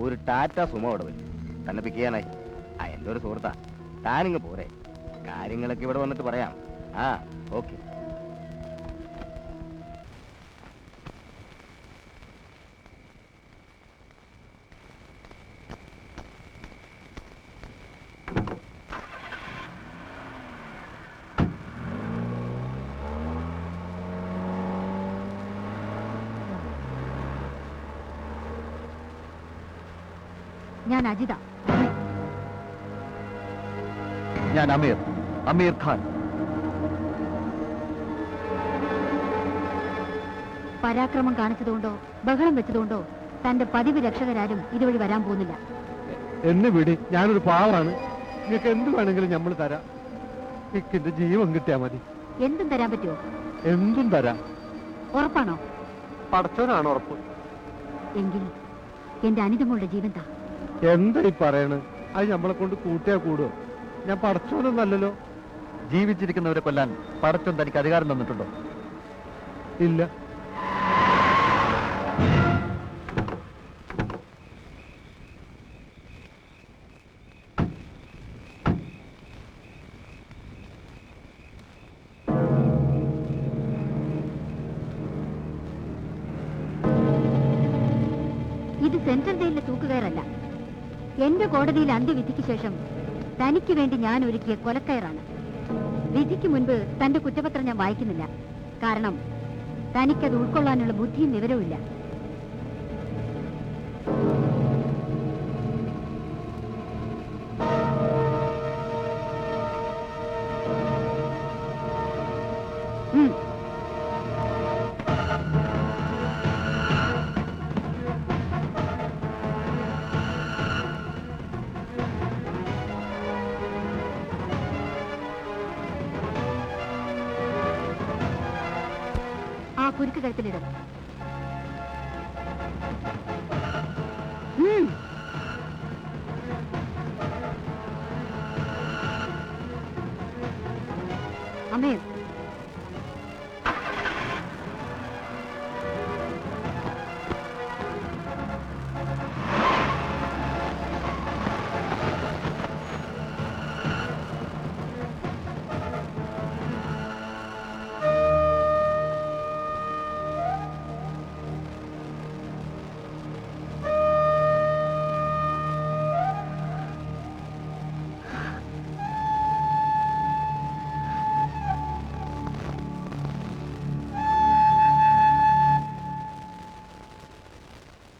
ഒരു ടാറ്റ സുമോ അവിടെ വരും. തന്നെ പിക്ക് ചെയ്യാനായി. എൻ്റെ ഒരു സുഹൃത്താ. താനിങ്ങ് പോരെ. കാര്യങ്ങളൊക്കെ ഇവിടെ വന്നിട്ട് പറയാം. ഓക്കെ. ഞാൻ അജിത. ഞാൻ അമീർ, അമീർ ഖാൻ. പരാക്രമം കാണിച്ചതുകൊണ്ടോ ബഹളം വെച്ചതുകൊണ്ടോ തന്റെ പതിവ് രക്ഷകരാരും ഇതുവഴി വരാൻ പോകുന്നില്ല. എന്നെ വിടി, ഞാനൊരു പാവാണ്. നിങ്ങൾക്ക് എന്ത് വേണമെങ്കിലും നമ്മൾ തരാം. എന്റെ ജീവൻ കിട്ടിയാ മതി. എന്തും തരാൻ പറ്റുമോ? എന്തും തരാം. ഉറപ്പാണോ? പടച്ചവനാണ് ഉറപ്പ്. എങ്കിൽ എന്റെ അനിതമോളുടെ ജീവൻ താ. എന്താ ഈ പറയണ്? അത് നമ്മളെ കൊണ്ട് കൂട്ടിയാ കൂടുവോ? ഞാൻ പടച്ചവനൊന്നല്ലോ. ജീവിച്ചിരിക്കുന്നവരെ കൊല്ലാൻ പടച്ചോൻ തനിക്ക് അധികാരം തന്നിട്ടുണ്ടോ? ഇല്ല. ഇത് സെൻട്രൽ ജയിലിലെ തൂക്കുകയറല്ല. എന്റെ കോടതിയിൽ അന്ത്യവിധിക്ക് ശേഷം തനിക്ക് വേണ്ടി ഞാൻ ഒരുക്കിയ കൊലക്കയറാണ്. വിധിക്ക് മുൻപ് തന്റെ കുറ്റപത്രം ഞാൻ വായിക്കുന്നില്ല. കാരണം തനിക്കത് ഉൾക്കൊള്ളാനുള്ള ബുദ്ധിയും വിവരവും ഇല്ല. ആ കുരുക്ക് കഴുത്തിലിടും. അമീർ,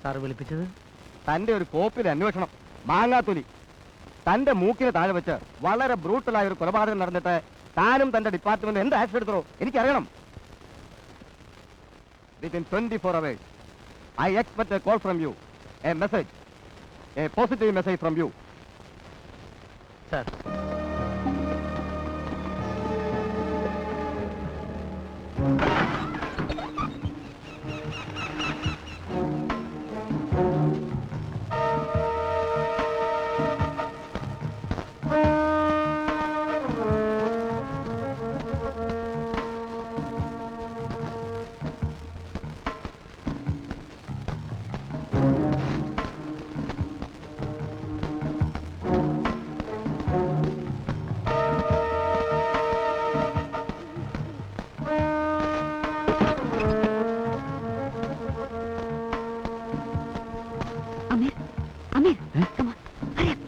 സാർ വിളിപ്പിച്ചത്? തന്റെ ഒരു കോപ്പിൽ അന്വേഷണം. മാങ്ങാത്തൊലി തന്റെ മൂക്കിന് താഴെ വെച്ച് വളരെ ബ്രൂട്ടലായ ഒരു കൊലപാതകം നടന്നിട്ട് താനും തന്റെ ഡിപ്പാർട്ട്മെന്റ് എന്ത് ആക്ഷൻ എടുത്തോ എനിക്കറിയണം. Within 24 hours, I expect a call from you, a message, a positive message from you. Sir, Amir, Amir, come on, hurry up.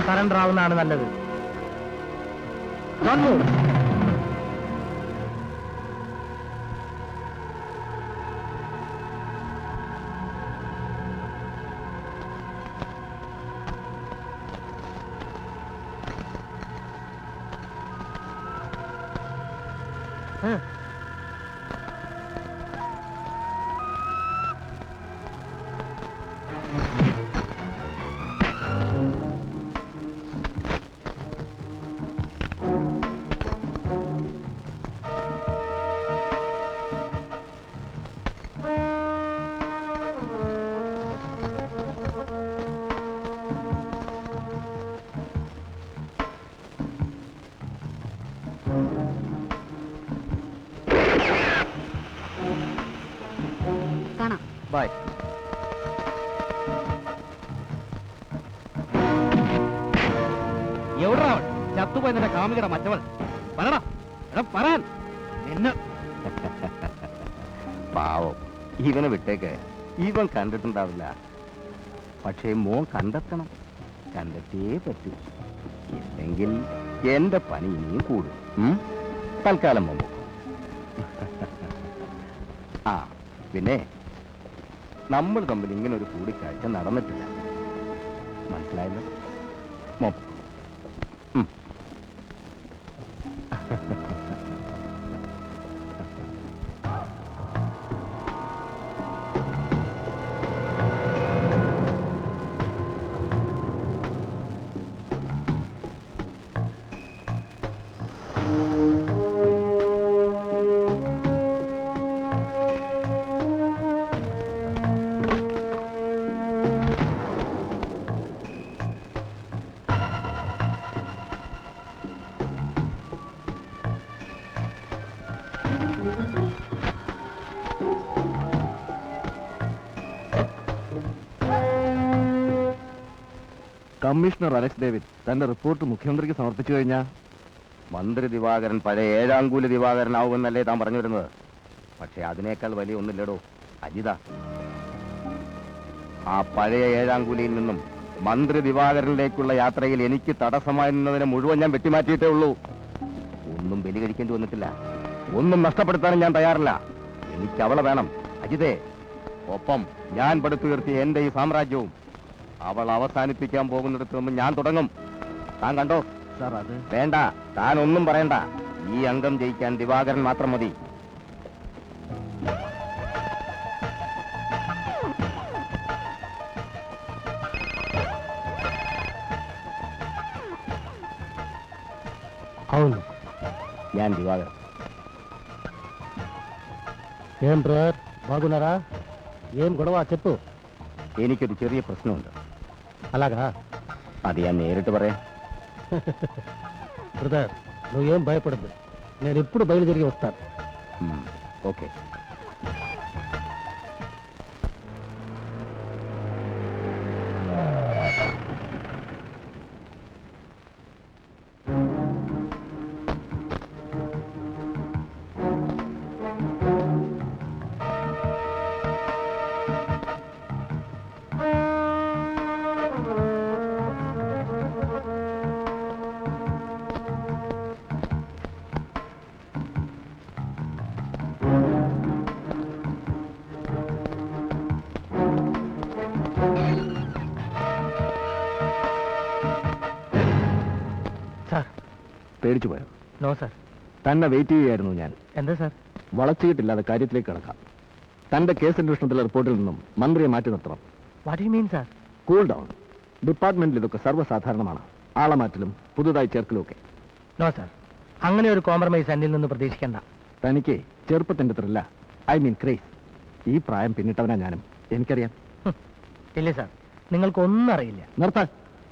Surrender ആവുന്നതാണ് നല്ലത്. വന്നു. കാണാം. ബൈ. എവിടാ അവൾ? ചത്തുപോയി നിന്റെ കാമുകിയുടെ മറ്റവൾ. പറടാ, എടാ പറയാൻ നിന്നെ. പാവം, ഇവനെ വിട്ടേക്ക്. ഇവൻ കണ്ടിട്ടുണ്ടാവില്ല. പക്ഷേ മോൻ കണ്ടെത്തണം. കണ്ടെത്തിയേ പറ്റൂ. ഇല്ലെങ്കിൽ എന്റെ പണി ഇനിയും കൂടും. തൽക്കാലം മുമ്പ്. ആ പിന്നെ നമ്മൾ തമ്മിൽ ഇങ്ങനെ ഒരു കൂടിക്കാഴ്ച നടന്നിട്ടില്ല. മനസ്സിലായല്ലോ? മോപ്പ്. കമ്മീഷണർ അലക്സ് ഡേവിഡ് തന്റെ റിപ്പോർട്ട് മുഖ്യമന്ത്രിക്ക് സമർപ്പിച്ചു കഴിഞ്ഞാൽ മന്ത്രി ദിവാകരൻ പഴയ ഏഴാങ്കൂല ദിവാകരനാവുമെന്നല്ലേ താൻ പറഞ്ഞു വരുന്നത്? പക്ഷെ അതിനേക്കാൾ വലിയ ഒന്നില്ലടോ അജിത. ആ പഴയ ഏഴാങ്കൂലിയിൽ നിന്നും മന്ത്രി ദിവാകരനിലേക്കുള്ള യാത്രയിൽ എനിക്ക് തടസ്സമായി നിന്നതിനെ മുഴുവൻ ഞാൻ വെട്ടിമാറ്റിയിട്ടേ ഉള്ളൂ. ഒന്നും ബലി കഴിക്കേണ്ടി വന്നിട്ടില്ല. ഒന്നും നഷ്ടപ്പെടുത്താനും ഞാൻ തയ്യാറില്ല. എനിക്ക് അവളെ വേണം അജിതേ. ഒപ്പം ഞാൻ പടുത്തുയർത്തിയ എന്റെ ഈ സാമ്രാജ്യവും. അവൾ അവസാനിപ്പിക്കാൻ പോകുന്നിടത്ത് നിന്ന് ഞാൻ തുടങ്ങും. താൻ കണ്ടോ? സാർ, അത് വേണ്ട, താൻ ഒന്നും പറയണ്ട. ഈ അംഗം ജയിക്കാൻ ദിവാകരൻ മാത്രം മതി. అవును. ഞാൻ ദിവാകരൻ. ఏం బ్రదర్, బాగున్నారా? ఏం గొడవ చెప్పు. എനിക്കൊരു ചെറിയ പ്രശ്നമുണ്ട്. అలాగా അത് ഞാൻ നേരിട്ട് പറയാം. బ్రదర్, నువ్వేం భయపడద్దు. నేను ఎప్పుడు బయలుదేరి వస్తాను. ఓకే. പേടിച്ചു പോയോ? No sir. തന്നെ വെയിറ്റ് ചെയ്യുകയായിരുന്നു ഞാൻ. എന്താ സാർ? വളച്ചിട്ടില്ലാതെ കാര്യത്തിലേക്ക് കിടക്കാം. തന്റെ കേസ് അന്വേഷണത്തിലെ റിപ്പോർട്ടിൽ നിന്നും മന്ത്രിയെ മാറ്റി നിർത്തണം. What you mean sir? Cool down. ഡിപ്പാർട്ട്മെന്റിൽ ഇതൊക്കെ സർവ്വസാധാരണമാണ്. ആളെ മാറ്റലും പുതുതായി ചേർക്കലും ഒക്കെ. നോ സാർ, അങ്ങനെ ഒരു കോംപ്രമൈസ് എന്നിൽ നിന്ന് പ്രതീക്ഷിക്കേണ്ട. തനിക്ക് ചെറുപ്പത്തിന്റെ ത്രില്ല, ഐ മീൻ ക്രേസ്. ഈ പ്രായം പിന്നിട്ടവനാ ഞാനും, എനിക്കറിയാം. ഇല്ലേ സാർ, നിങ്ങൾക്കൊന്നും അറിയില്ല. നിർത്ത.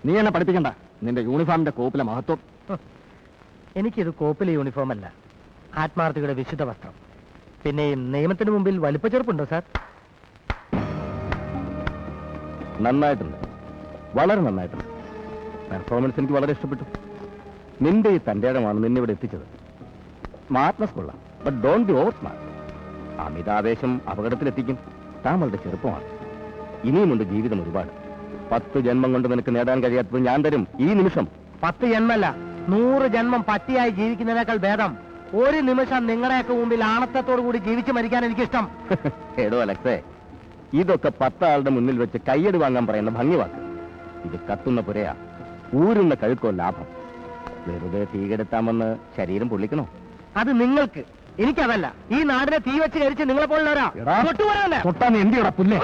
നീ എന്നെ പഠിപ്പിക്കണ്ട. നിന്റെ യൂണിഫോമിന്റെ കോപ്പിലെ മഹത്വം. എനിക്കിത് കോപ്പിലെ യൂണിഫോം അല്ല, ആത്മാർത്ഥിയുടെ വിശുദ്ധ വസ്ത്രം. പിന്നെയും നിയമത്തിന് മുമ്പിൽ വലിപ്പച്ചെറുപ്പുണ്ടോ സാർ? നന്നായിട്ടുണ്ട്, വളരെ നന്നായിട്ടുണ്ട്. പെർഫോമൻസ് എനിക്ക് വളരെ ഇഷ്ടപ്പെട്ടു. നിന്റെ ഈ തന്റെ ഇടമാണ് നിന്നെ ഇവിടെ എത്തിച്ചത്. സ്മാർട്ട്നെസ് കൊള്ളാം, but don't be over smart. അമിതാവേശം അപകടത്തിലെത്തിക്കും. താൻ വളരെ ചെറുപ്പമാണ്, ഇനിയുമുണ്ട് ജീവിതം ഒരുപാട്. 10 ജന്മം കൊണ്ട് നിനക്ക് നേടാൻ കഴിയാത്തത് ഞാൻ തരും ഈ നിമിഷം. 10 ജന്മല്ല, 100 ജന്മം പട്ടിയായി ജീവിക്കുന്നതിനേക്കാൾ ഭേദം ഒരു നിമിഷം നിങ്ങളുടെയൊക്കെ മുമ്പിൽ ആണത്തത്തോടു കൂടി ജീവിച്ചു മരിക്കാൻ എനിക്കിഷ്ടം. എടോ അലക്സേ, ഇതൊക്കെ 10 ആളുടെ മുന്നിൽ വെച്ച് കയ്യടി വാങ്ങാൻ പറയുന്ന ഭംഗിവാക്ക്. ഇത് കത്തുന്ന പുരയാ, ഊരുന്ന കഴുക്കോ ലാഭം. വെറുതെ തീകെടുത്താമെന്ന് ശരീരം പൊള്ളിക്കണോ? അത് നിങ്ങൾക്ക്, എനിക്കതല്ല. ഈ നാടിനെ തീ വെച്ച് കരിച്ച് നിങ്ങളെ പോലുള്ളവരാ. തൊട്ടാ നീ എന്തിയോടാ പുല്ലേ?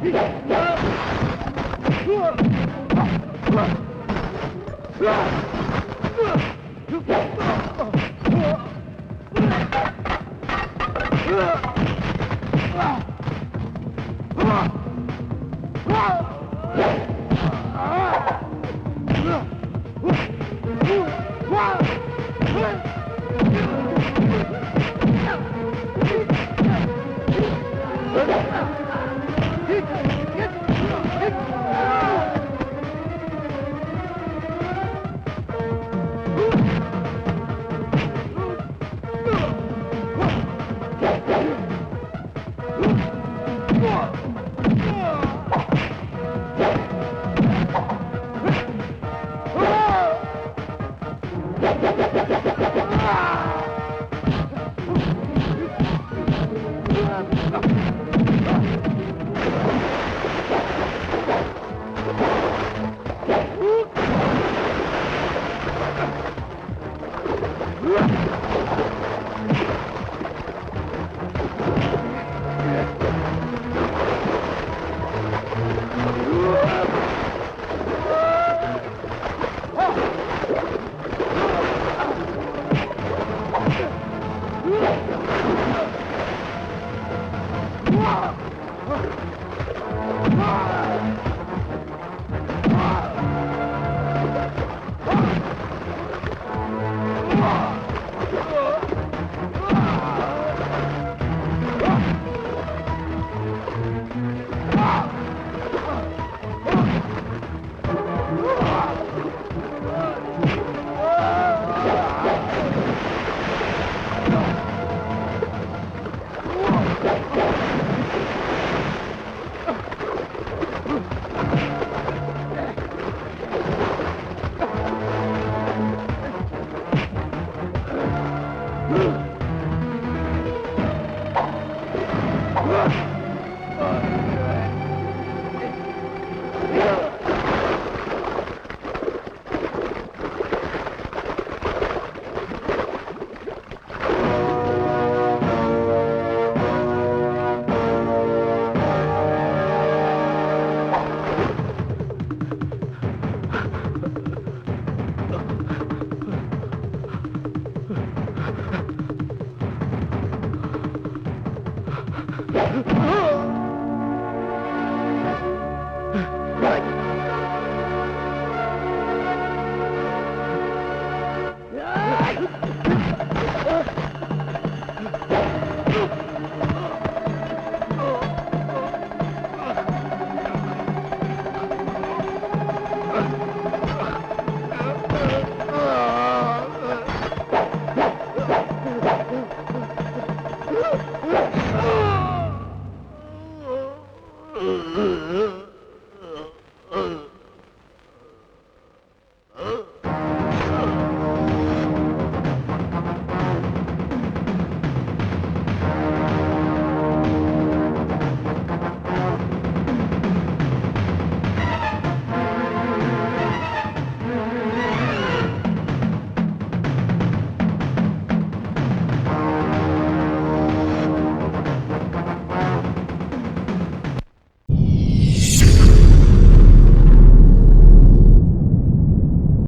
Ah!